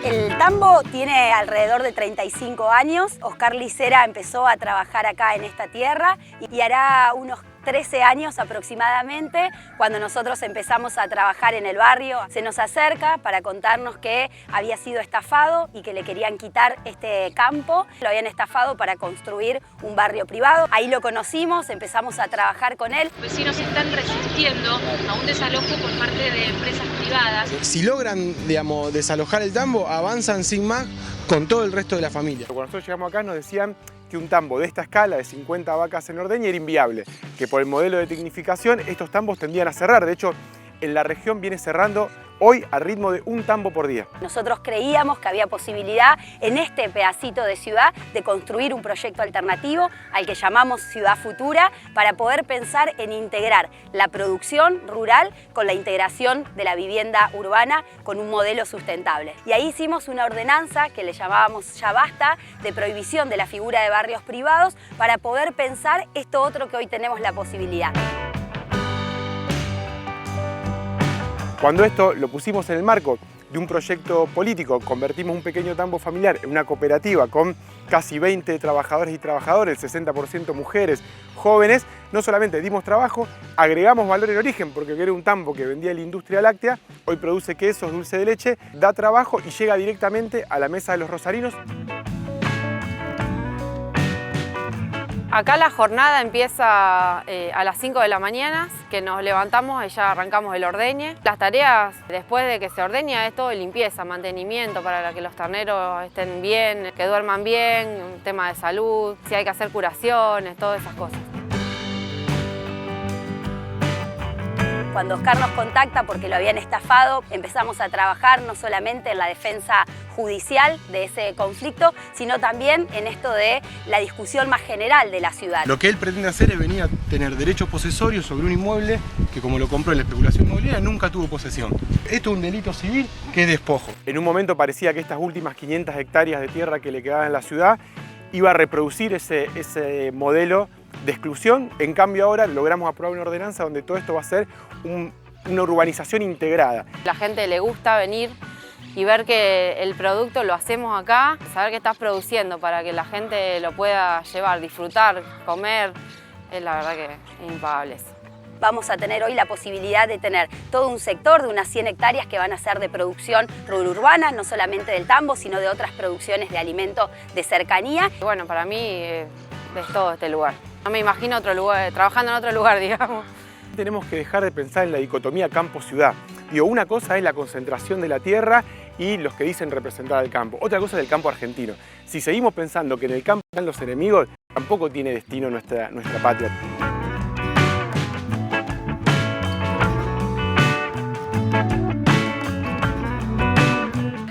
El Tambo tiene alrededor de 35 años. Oscar Licera empezó a trabajar acá en esta tierra y hará unos 13 años aproximadamente, cuando nosotros empezamos a trabajar en el barrio, se nos acerca para contarnos que había sido estafado y que le querían quitar este campo. Lo habían estafado para construir un barrio privado. Ahí lo conocimos, empezamos a trabajar con él. Los vecinos están resistiendo a un desalojo por parte de empresas privadas. Si logran, digamos, desalojar el tambo, avanzan sin más con todo el resto de la familia. Cuando nosotros llegamos acá nos decían que un tambo de esta escala, de 50 vacas en ordeña, era inviable, que por el modelo de tecnificación estos tambos tendían a cerrar. De hecho, en la región viene cerrando hoy al ritmo de un tambo por día. Nosotros creíamos que había posibilidad en este pedacito de ciudad de construir un proyecto alternativo al que llamamos Ciudad Futura para poder pensar en integrar la producción rural con la integración de la vivienda urbana con un modelo sustentable. Y ahí hicimos una ordenanza que le llamábamos Ya Basta, de prohibición de la figura de barrios privados para poder pensar esto otro que hoy tenemos la posibilidad. Cuando esto lo pusimos en el marco de un proyecto político, convertimos un pequeño tambo familiar en una cooperativa con casi 20 trabajadores y trabajadoras, 60% mujeres, jóvenes, no solamente dimos trabajo, agregamos valor en origen, porque era un tambo que vendía la industria láctea, hoy produce quesos, dulce de leche, da trabajo y llega directamente a la mesa de los rosarinos. Acá la jornada empieza a las 5 de la mañana, que nos levantamos y ya arrancamos el ordeñe. Las tareas después de que se ordeña es todo limpieza, mantenimiento para que los terneros estén bien, que duerman bien, un tema de salud, si hay que hacer curaciones, todas esas cosas. Cuando Oscar nos contacta porque lo habían estafado, empezamos a trabajar no solamente en la defensa judicial de ese conflicto, sino también en esto de la discusión más general de la ciudad. Lo que él pretende hacer es venir a tener derechos posesorios sobre un inmueble que, como lo compró en la especulación inmobiliaria, nunca tuvo posesión. Esto es un delito civil que es despojo. En un momento parecía que estas últimas 500 hectáreas de tierra que le quedaban en la ciudad iba a reproducir ese modelo de exclusión. En cambio ahora logramos aprobar una ordenanza donde todo esto va a ser una urbanización integrada. La gente le gusta venir y ver que el producto lo hacemos acá, saber que estás produciendo para que la gente lo pueda llevar, disfrutar, comer, es la verdad que es impagable eso. Vamos a tener hoy la posibilidad de tener todo un sector de unas 100 hectáreas que van a ser de producción urbana, no solamente del tambo, sino de otras producciones de alimentos de cercanía. Y bueno, para mí es todo este lugar. No me imagino otro lugar, trabajando en otro lugar, digamos. Tenemos que dejar de pensar en la dicotomía campo-ciudad. Digo, una cosa es la concentración de la tierra y los que dicen representar al campo. Otra cosa es el campo argentino. Si seguimos pensando que en el campo están los enemigos, tampoco tiene destino nuestra patria.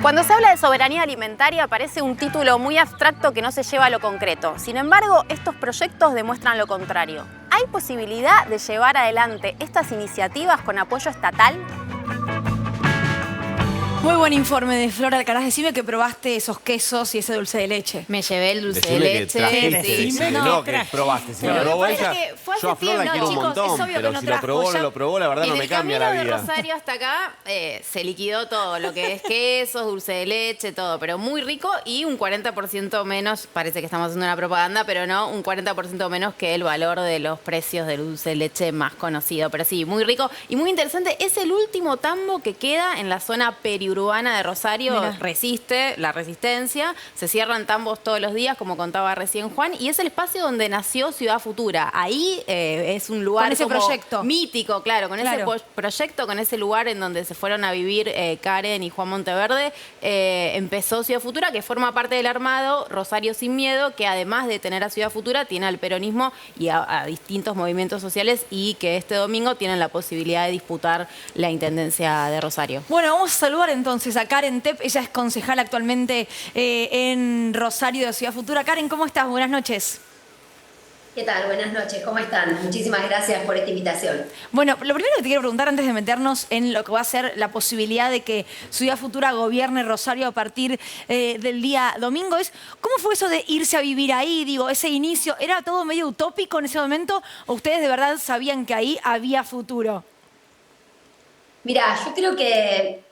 Cuando se habla de soberanía alimentaria parece un título muy abstracto que no se lleva a lo concreto. Sin embargo, estos proyectos demuestran lo contrario. ¿Hay posibilidad de llevar adelante estas iniciativas con apoyo estatal? Muy buen informe de Flor Alcaraz. Decime que probaste esos quesos y ese dulce de leche. Me llevé el dulce de leche. No, que probaste. Si lo probó ella, yo a Flor la quiero un montón, pero si lo probó o no lo probó, la verdad no me cambia la vida. En el camino de Rosario hasta acá se liquidó todo, lo que es quesos, dulce de leche, todo, pero muy rico y un 40% menos, parece que estamos haciendo una propaganda, pero no, un 40% menos que el valor de los precios del dulce de leche más conocido. Pero sí, muy rico y muy interesante. Es el último tambo que queda en la zona periurbana de Rosario. Mirá. Resiste la resistencia, se cierran tambos todos los días, como contaba recién Juan, y es el espacio donde nació Ciudad Futura. Ahí es un lugar con ese como proyecto mítico, claro, con ese proyecto, con ese lugar en donde se fueron a vivir Karen y Juan Monteverde, empezó Ciudad Futura, que forma parte del armado Rosario Sin Miedo, que además de tener a Ciudad Futura, tiene al peronismo y a distintos movimientos sociales, y que este domingo tienen la posibilidad de disputar la intendencia de Rosario. Bueno, vamos a saludar entonces a Karen Tepp. Ella es concejal actualmente en Rosario de Ciudad Futura. Karen, ¿cómo estás? Buenas noches. ¿Qué tal? Buenas noches, ¿cómo están? Muchísimas gracias por esta invitación. Bueno, lo primero que te quiero preguntar antes de meternos en lo que va a ser la posibilidad de que Ciudad Futura gobierne Rosario a partir del día domingo es, ¿cómo fue eso de irse a vivir ahí? Digo, ese inicio, ¿era todo medio utópico en ese momento o ustedes de verdad sabían que ahí había futuro? Mira, yo creo que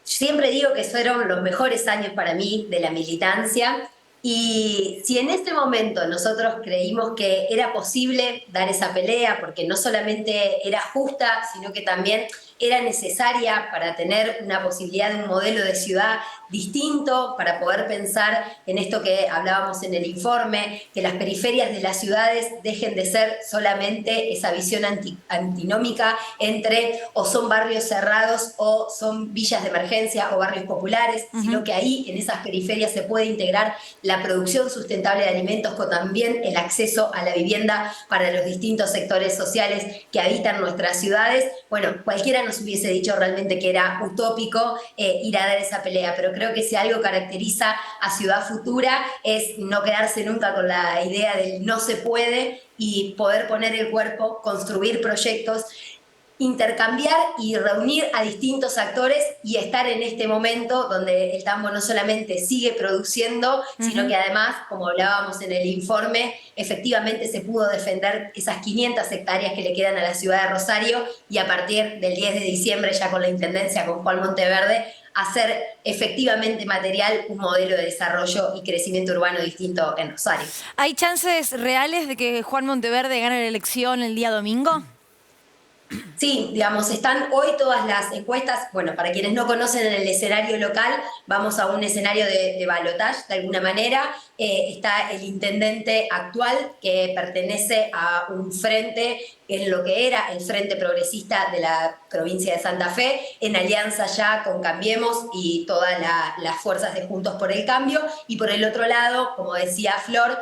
siempre digo que fueron los mejores años para mí de la militancia. Y si en este momento nosotros creímos que era posible dar esa pelea, porque no solamente era justa, sino que también era necesaria para tener una posibilidad de un modelo de ciudad distinto, para poder pensar en esto que hablábamos en el informe, que las periferias de las ciudades dejen de ser solamente esa visión antinómica entre o son barrios cerrados o son villas de emergencia o barrios populares, sino que ahí en esas periferias se puede integrar la producción sustentable de alimentos con también el acceso a la vivienda para los distintos sectores sociales que habitan nuestras ciudades. Bueno, cualquiera nos hubiese dicho realmente que era utópico ir a dar esa pelea, pero creo que si algo caracteriza a Ciudad Futura es no quedarse nunca con la idea del no se puede y poder poner el cuerpo, construir proyectos, intercambiar y reunir a distintos actores y estar en este momento donde el tambo no solamente sigue produciendo, sino que además, como hablábamos en el informe, efectivamente se pudo defender esas 500 hectáreas que le quedan a la ciudad de Rosario y a partir del 10 de diciembre, ya con la Intendencia, con Juan Monteverde, hacer efectivamente material un modelo de desarrollo y crecimiento urbano distinto en Rosario. ¿Hay chances reales de que Juan Monteverde gane la elección el día domingo? Sí, digamos, están hoy todas las encuestas, bueno, para quienes no conocen el escenario local, vamos a un escenario de balotaje de alguna manera. Está el intendente actual que pertenece a un frente en lo que era el Frente Progresista de la provincia de Santa Fe, en alianza ya con Cambiemos y todas las fuerzas de Juntos por el Cambio. Y por el otro lado, como decía Flor,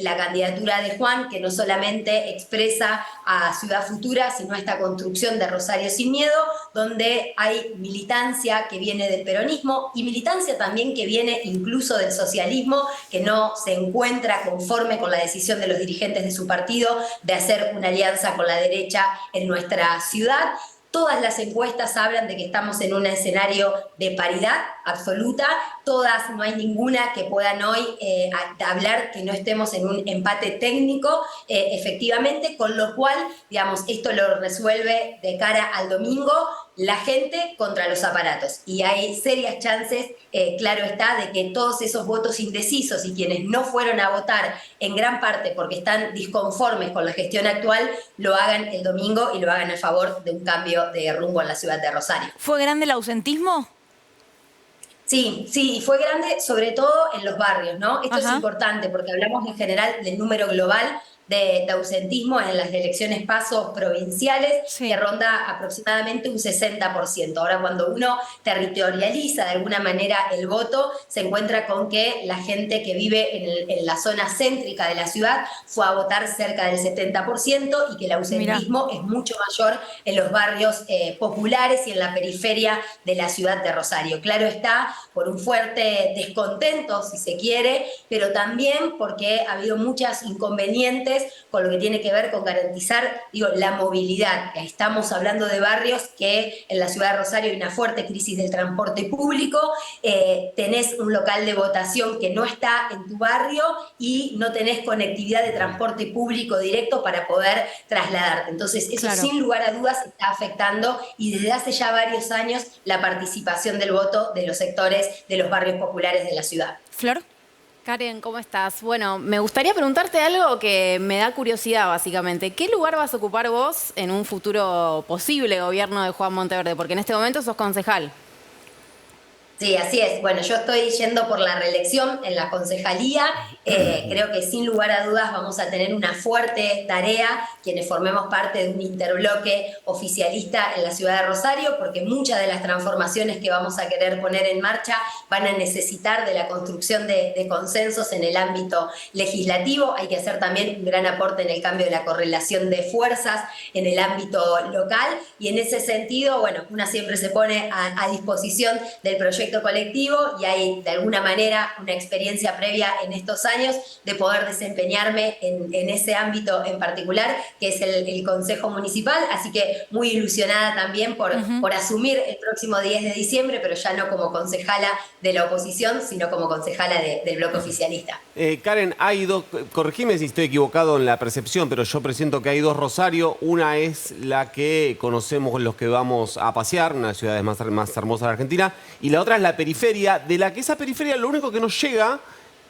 la candidatura de Juan, que no solamente expresa a Ciudad Futura, sino a esta construcción de Rosario sin miedo, donde hay militancia que viene del peronismo y militancia también que viene incluso del socialismo, que no se encuentra conforme con la decisión de los dirigentes de su partido de hacer una alianza con la derecha en nuestra ciudad. Todas las encuestas hablan de que estamos en un escenario de paridad absoluta, todas, no hay ninguna que puedan hoy hablar que no estemos en un empate técnico, efectivamente, con lo cual, digamos, esto lo resuelve de cara al domingo la gente contra los aparatos. Y hay serias chances, claro está, de que todos esos votos indecisos y quienes no fueron a votar en gran parte porque están disconformes con la gestión actual, lo hagan el domingo y lo hagan a favor de un cambio de rumbo en la ciudad de Rosario. ¿Fue grande el ausentismo? Sí, sí, y fue grande sobre todo en los barrios, ¿no? Esto es importante porque hablamos en general del número global de ausentismo en las elecciones PASO provinciales, que ronda aproximadamente un 60%. Ahora, cuando uno territorializa de alguna manera el voto, se encuentra con que la gente que vive en la zona céntrica de la ciudad fue a votar cerca del 70% y que el ausentismo es mucho mayor en los barrios populares y en la periferia de la ciudad de Rosario. Claro está, por un fuerte descontento, si se quiere, pero también porque ha habido muchos inconvenientes con lo que tiene que ver con garantizar, la movilidad. Estamos hablando de barrios que en la ciudad de Rosario hay una fuerte crisis del transporte público, tenés un local de votación que no está en tu barrio y no tenés conectividad de transporte público directo para poder trasladarte. Entonces, eso sin lugar a dudas está afectando y desde hace ya varios años la participación del voto de los sectores de los barrios populares de la ciudad. Flor. Karen, ¿cómo estás? Bueno, me gustaría preguntarte algo que me da curiosidad, básicamente. ¿Qué lugar vas a ocupar vos en un futuro posible gobierno de Juan Monteverde? Porque en este momento sos concejal. Sí, así es. Bueno, yo estoy yendo por la reelección en la concejalía. Creo que sin lugar a dudas vamos a tener una fuerte tarea quienes formemos parte de un interbloque oficialista en la ciudad de Rosario, porque muchas de las transformaciones que vamos a querer poner en marcha van a necesitar de la construcción de consensos en el ámbito legislativo. Hay que hacer también un gran aporte en el cambio de la correlación de fuerzas en el ámbito local y en ese sentido, bueno, una siempre se pone a disposición del proyecto colectivo y hay de alguna manera una experiencia previa en estos años de poder desempeñarme en ese ámbito en particular, que es el Consejo Municipal, así que muy ilusionada también por asumir el próximo 10 de diciembre, pero ya no como concejala de la oposición, sino como concejala del bloque oficialista. Karen, hay dos, corregime si estoy equivocado en la percepción, pero yo presiento que hay dos Rosario. Una es la que conocemos los que vamos a pasear, una de las ciudades más hermosas de la Argentina, y la otra es la periferia, de la que esa periferia lo único que nos llega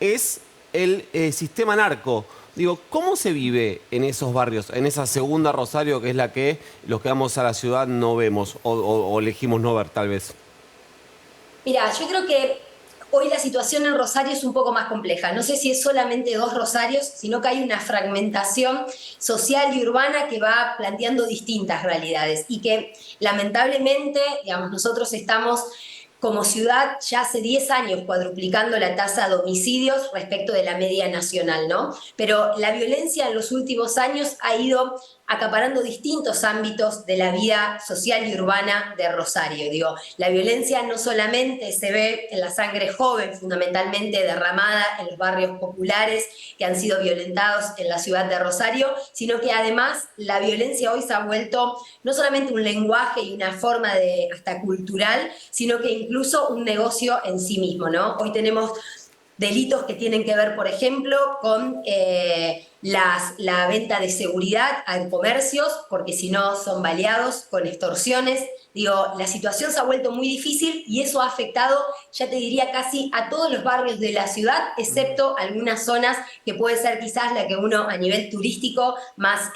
es el sistema narco. Digo, ¿cómo se vive en esos barrios, en esa segunda Rosario que es la que los que vamos a la ciudad no vemos o elegimos no ver tal vez? Mira, yo creo que hoy la situación en Rosario es un poco más compleja. No sé si es solamente dos Rosarios, sino que hay una fragmentación social y urbana que va planteando distintas realidades y que lamentablemente, digamos, nosotros estamos como ciudad ya hace 10 años cuadruplicando la tasa de homicidios respecto de la media nacional, ¿no? Pero la violencia en los últimos años ha ido acaparando distintos ámbitos de la vida social y urbana de Rosario. Digo, la violencia no solamente se ve en la sangre joven, fundamentalmente derramada en los barrios populares que han sido violentados en la ciudad de Rosario, sino que además la violencia hoy se ha vuelto no solamente un lenguaje y una forma de hasta cultural, sino que incluso un negocio en sí mismo, ¿no? Hoy tenemos delitos que tienen que ver, por ejemplo, con la venta de seguridad a comercios, porque si no son baleados, con extorsiones. Digo, la situación se ha vuelto muy difícil y eso ha afectado, ya te diría, casi a todos los barrios de la ciudad, excepto algunas zonas que puede ser quizás la que uno a nivel turístico más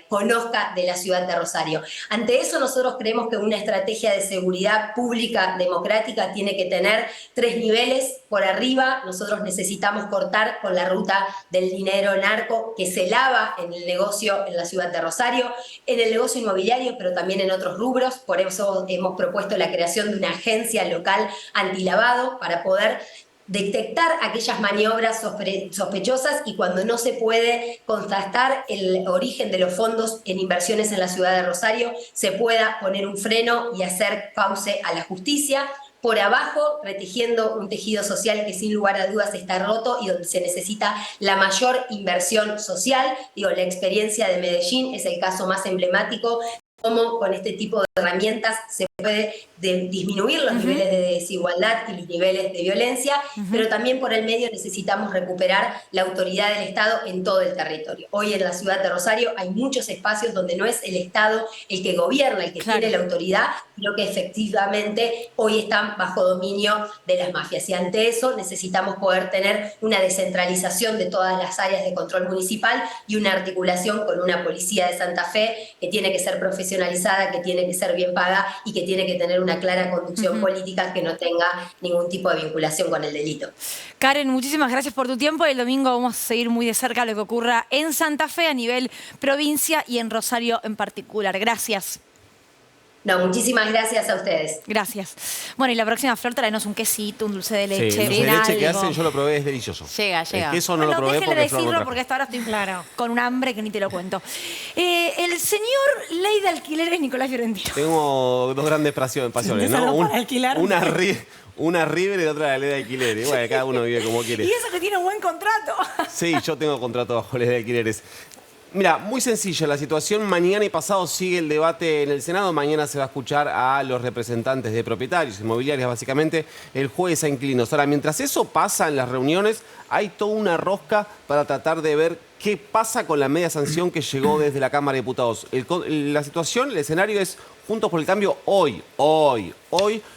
conozca de la ciudad de Rosario. Ante eso nosotros creemos que una estrategia de seguridad pública democrática tiene que tener 3 niveles. Por arriba nosotros necesitamos cortar con la ruta del dinero narco que se lava en el negocio en la ciudad de Rosario, en el negocio inmobiliario, pero también en otros rubros. Por eso hemos propuesto la creación de una agencia local antilavado para poder detectar aquellas maniobras sospechosas y cuando no se puede constatar el origen de los fondos en inversiones en la ciudad de Rosario, se pueda poner un freno y hacer cauce a la justicia. Por abajo, retejiendo un tejido social que sin lugar a dudas está roto y donde se necesita la mayor inversión social. Digo, la experiencia de Medellín es el caso más emblemático, cómo con este tipo de herramientas se puede disminuir los niveles de desigualdad y los niveles de violencia, pero también por el medio necesitamos recuperar la autoridad del Estado en todo el territorio. Hoy en la ciudad de Rosario hay muchos espacios donde no es el Estado el que gobierna, el que tiene la autoridad, sino que efectivamente hoy están bajo dominio de las mafias. Y ante eso necesitamos poder tener una descentralización de todas las áreas de control municipal y una articulación con una policía de Santa Fe que tiene que ser profesionalizada, que tiene que ser bien paga y que tiene que tener una clara conducción política que no tenga ningún tipo de vinculación con el delito. Karen, muchísimas gracias por tu tiempo. El domingo vamos a seguir muy de cerca lo que ocurra en Santa Fe a nivel provincia y en Rosario en particular. Gracias. No, muchísimas gracias a ustedes. Gracias. Bueno, y la próxima, Flor, traenos un quesito, un dulce de leche. Sí, el dulce de leche que hacen, yo lo probé, es delicioso. Llega. El queso no lo probé déjenle porque decirlo porque hasta ahora estoy con un hambre que ni te lo cuento. El señor ley de alquileres Nicolás Fiorentino. Tengo 2 grandes pasiones, ¿no? Una River y otra la ley de alquileres. Bueno, cada uno vive como quiere. Y eso que tiene un buen contrato. Sí, yo tengo contrato bajo ley de alquileres. Mira, muy sencilla la situación. Mañana y pasado sigue el debate en el Senado. Mañana se va a escuchar a los representantes de propietarios inmobiliarios, básicamente, el jueves a inquilinos. Ahora, mientras eso pasa en las reuniones, hay toda una rosca para tratar de ver qué pasa con la media sanción que llegó desde la Cámara de Diputados. La situación, el escenario es Juntos por el Cambio hoy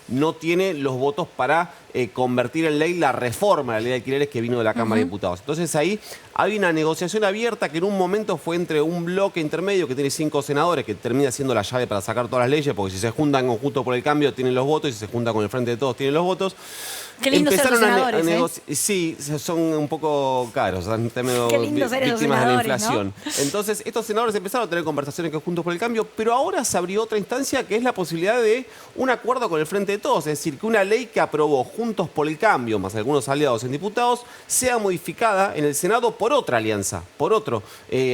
no tiene los votos para convertir en ley la reforma de la ley de alquileres que vino de la Cámara de Diputados. Entonces ahí hay una negociación abierta que en un momento fue entre un bloque intermedio que tiene 5 senadores que termina siendo la llave para sacar todas las leyes, porque si se juntan con Juntos por el Cambio tienen los votos y si se juntan con el Frente de Todos tienen los votos. Qué lindo ser los senadores, Sí, son un poco caros, están medio víctimas de la inflación. ¿No? Entonces, estos senadores empezaron a tener conversaciones con Juntos por el Cambio, pero ahora se abrió otra instancia que es la posibilidad de un acuerdo con el Frente de Todos, es decir, que una ley que aprobó Juntos por el Cambio, más algunos aliados en diputados, sea modificada en el Senado por otra alianza, por otro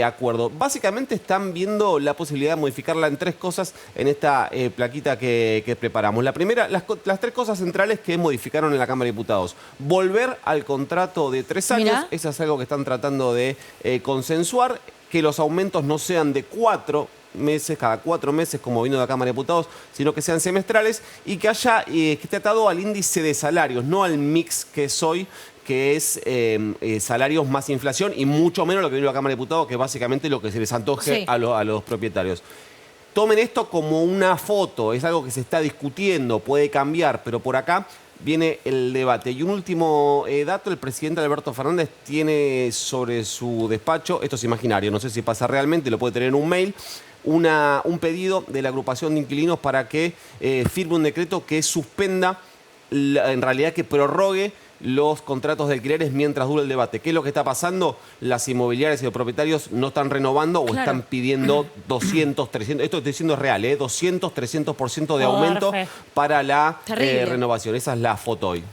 acuerdo. Básicamente están viendo la posibilidad de modificarla en 3 cosas en esta plaquita que preparamos. La primera, las 3 cosas centrales que modificaron en la Cámara de Diputados. Volver al contrato de 3 años, Mirá. Eso es algo que están tratando de consensuar, que los aumentos no sean de 4 meses, cada 4 meses, como vino de la Cámara de Diputados, sino que sean semestrales y que haya, que esté atado al índice de salarios, no al mix que es hoy, que es salarios más inflación y mucho menos lo que vino de la Cámara de Diputados, que es básicamente lo que se les antoje a los propietarios. Tomen esto como una foto, es algo que se está discutiendo, puede cambiar, pero por acá viene el debate. Y un último dato, el presidente Alberto Fernández tiene sobre su despacho, esto es imaginario, no sé si pasa realmente, lo puede tener en un mail, un pedido de la agrupación de inquilinos para que firme un decreto que suspenda, en realidad que prorrogue los contratos de alquileres mientras dura el debate. ¿Qué es lo que está pasando? Las inmobiliarias y los propietarios no están renovando o están pidiendo 200, 300, esto que estoy diciendo es real, 200, 300% de aumento para la renovación. Esa es la foto hoy.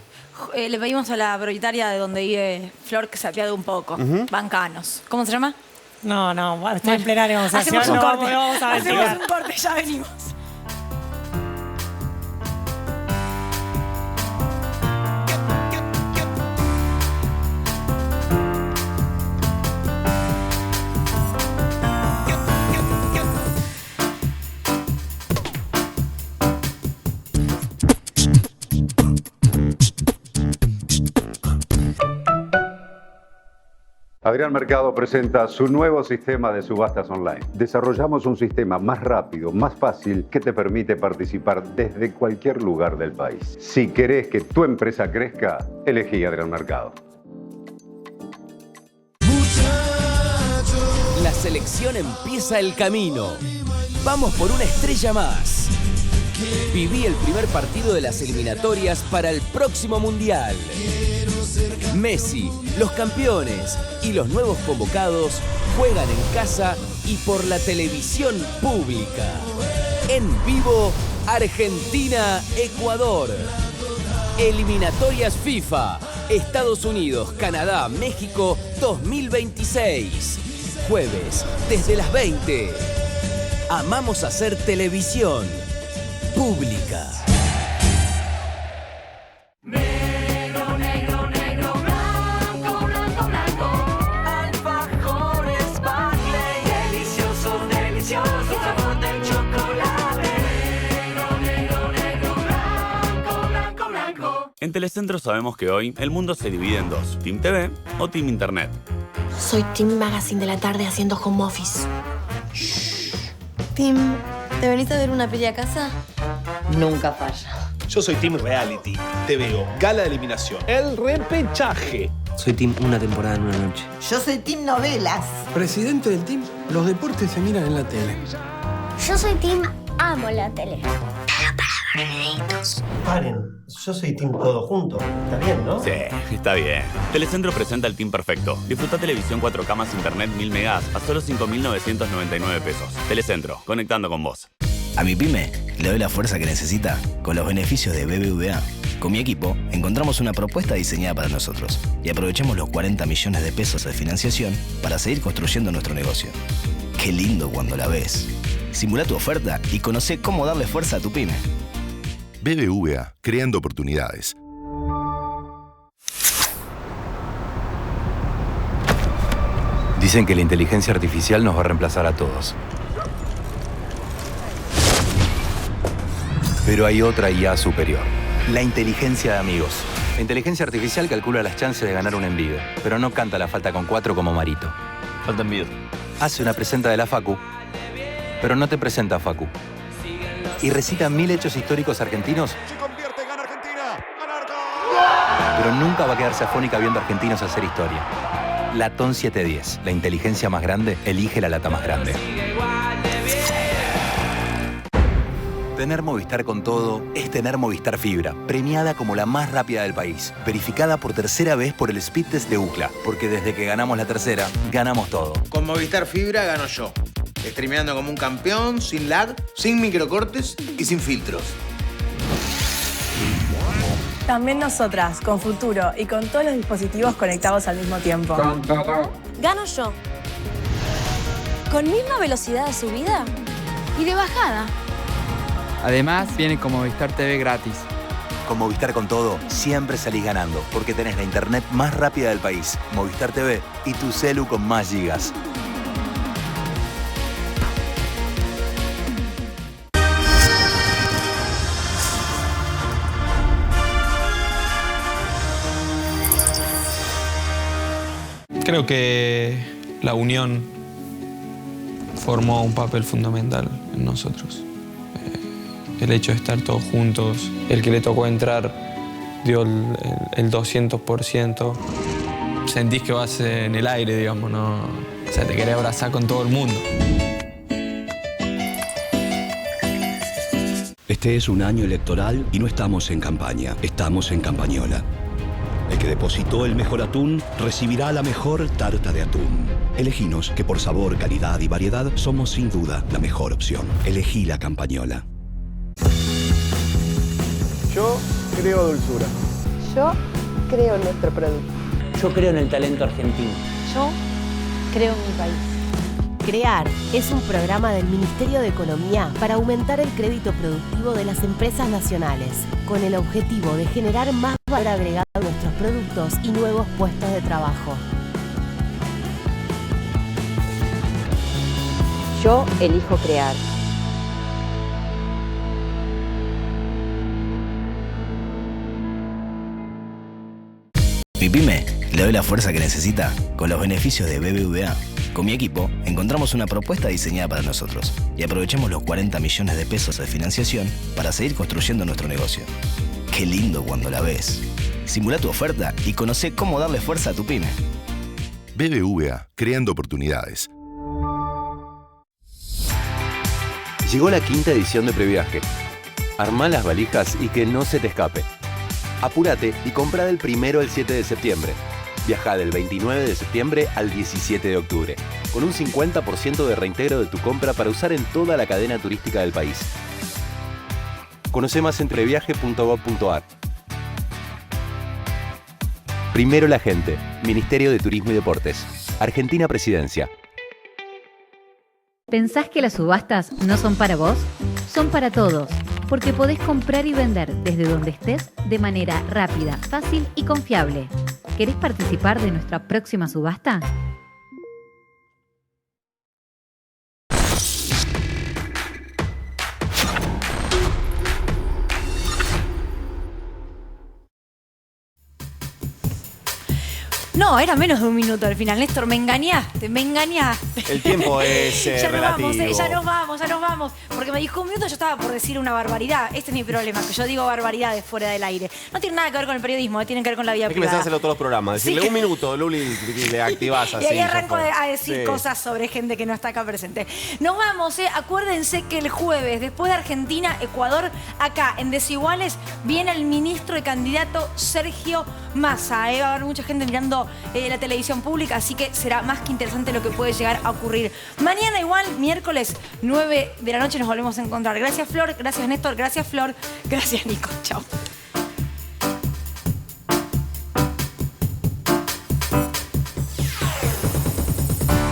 Le pedimos a la propietaria de donde vive Flor que se apiade un poco. Bancanos. ¿Cómo se llama? No, estoy en plena negociación. Hacemos un corte. Vamos a Hacemos un corte, ya venimos. Adrián Mercado presenta su nuevo sistema de subastas online. Desarrollamos un sistema más rápido, más fácil, que te permite participar desde cualquier lugar del país. Si querés que tu empresa crezca, elegí Adrián Mercado. La selección empieza el camino. Vamos por una estrella más. Viví el primer partido de las eliminatorias para el próximo Mundial. Messi, los campeones y los nuevos convocados juegan en casa y por la televisión pública. En vivo, Argentina-Ecuador. Eliminatorias FIFA, Estados Unidos, Canadá, México 2026. Jueves, desde las 20. Amamos hacer televisión pública. En Telecentro sabemos que hoy el mundo se divide en dos, Team TV o Team Internet. Soy Team Magazine de la tarde haciendo home office. Team, ¿te venís a ver una peli a casa? Nunca falla. Yo soy Team Reality. Te veo Gala de Eliminación. El repechaje. Soy Team Una temporada en una noche. Yo soy Team Novelas. Presidente del team, los deportes se miran en la tele. Yo soy Team Amo la tele. Paren, yo soy Team Todo Junto. Está bien, ¿no? Sí, está bien. Telecentro presenta el Team Perfecto. Disfruta televisión 4K más internet 1000 megas a solo 5.999 pesos. Telecentro, conectando con vos. A mi pyme le doy la fuerza que necesita con los beneficios de BBVA. Con mi equipo encontramos una propuesta diseñada para nosotros y aprovechemos los 40 millones de pesos de financiación para seguir construyendo nuestro negocio. Qué lindo cuando la ves. Simula tu oferta y conoce cómo darle fuerza a tu pyme. BBVA, creando oportunidades. Dicen que la inteligencia artificial nos va a reemplazar a todos. Pero hay otra IA superior. La inteligencia de amigos. La inteligencia artificial calcula las chances de ganar un envido, pero no canta la falta con 4 como Marito. Falta envido. Hace una presenta de la Facu, pero no te presenta a Facu. Y recita 1000 hechos históricos argentinos. Se convierte, gana Argentina. Pero nunca va a quedarse afónica viendo argentinos hacer historia. Latón 710. La inteligencia más grande elige la lata más grande. Tener Movistar con todo es tener Movistar Fibra, premiada como la más rápida del país, verificada por tercera vez por el Speed Test de UCLA, porque desde que ganamos la tercera, ganamos todo. Con Movistar Fibra gano yo, streameando como un campeón, sin lag, sin microcortes y sin filtros. También nosotras, con Futuro y con todos los dispositivos conectados al mismo tiempo. Gano yo. Con misma velocidad de subida y de bajada. Además, viene con Movistar TV gratis. Con Movistar con todo, siempre salís ganando, porque tenés la internet más rápida del país, Movistar TV y tu celu con más gigas. Creo que la unión formó un papel fundamental en nosotros. El hecho de estar todos juntos, el que le tocó entrar dio el 200%. Sentís que vas en el aire, digamos, ¿no? O sea, te querés abrazar con todo el mundo. Este es un año electoral y no estamos en campaña, estamos en campañola. El que depositó el mejor atún recibirá la mejor tarta de atún. Eleginos, que por sabor, calidad y variedad somos sin duda la mejor opción. Elegí la Campañola. Yo creo dulzura. Yo creo en nuestro producto. Yo creo en el talento argentino. Yo creo en mi país. CREAR es un programa del Ministerio de Economía para aumentar el crédito productivo de las empresas nacionales, con el objetivo de generar más valor agregado a nuestros productos y nuevos puestos de trabajo. Yo elijo crear. Mi pyme le doy la fuerza que necesita con los beneficios de BBVA. Con mi equipo encontramos una propuesta diseñada para nosotros y aprovechemos los 40 millones de pesos de financiación para seguir construyendo nuestro negocio. Qué lindo cuando la ves. Simula tu oferta y conoce cómo darle fuerza a tu pyme. BBVA, creando oportunidades. Llegó la 5ª edición de Previaje. Armá las valijas y que no se te escape. Apúrate y comprá del 1 al 7 de septiembre. Viajá del 29 de septiembre al 17 de octubre, con un 50% de reintegro de tu compra para usar en toda la cadena turística del país. Conoce más en previaje.gov.ar. Primero la gente. Ministerio de Turismo y Deportes. Argentina Presidencia. ¿Pensás que las subastas no son para vos? Son para todos, porque podés comprar y vender desde donde estés de manera rápida, fácil y confiable. ¿Querés participar de nuestra próxima subasta? No, era menos de un minuto al final. Néstor, me engañaste. El tiempo es relativo. Ya nos vamos. Porque me dijo un minuto, yo estaba por decir una barbaridad. Este es mi problema, que yo digo barbaridades fuera del aire. No tiene nada que ver con el periodismo, tiene que ver con la vida Hay que privada. empezar a hacerlo todos los programas. Decirle un minuto, Luli, y le activás así. Y ahí arranco a decir cosas sobre gente que no está acá presente. Nos vamos, acuérdense que el jueves, después de Argentina, Ecuador, acá en Desiguales, viene el ministro y candidato Sergio Massa. Va a haber mucha gente mirando la televisión pública, así que será más que interesante lo que puede llegar a ocurrir. Mañana igual, miércoles, 9 de la noche, nos volvemos a encontrar. Gracias, Flor. Gracias, Néstor. Gracias, Flor. Gracias, Nico. Chao.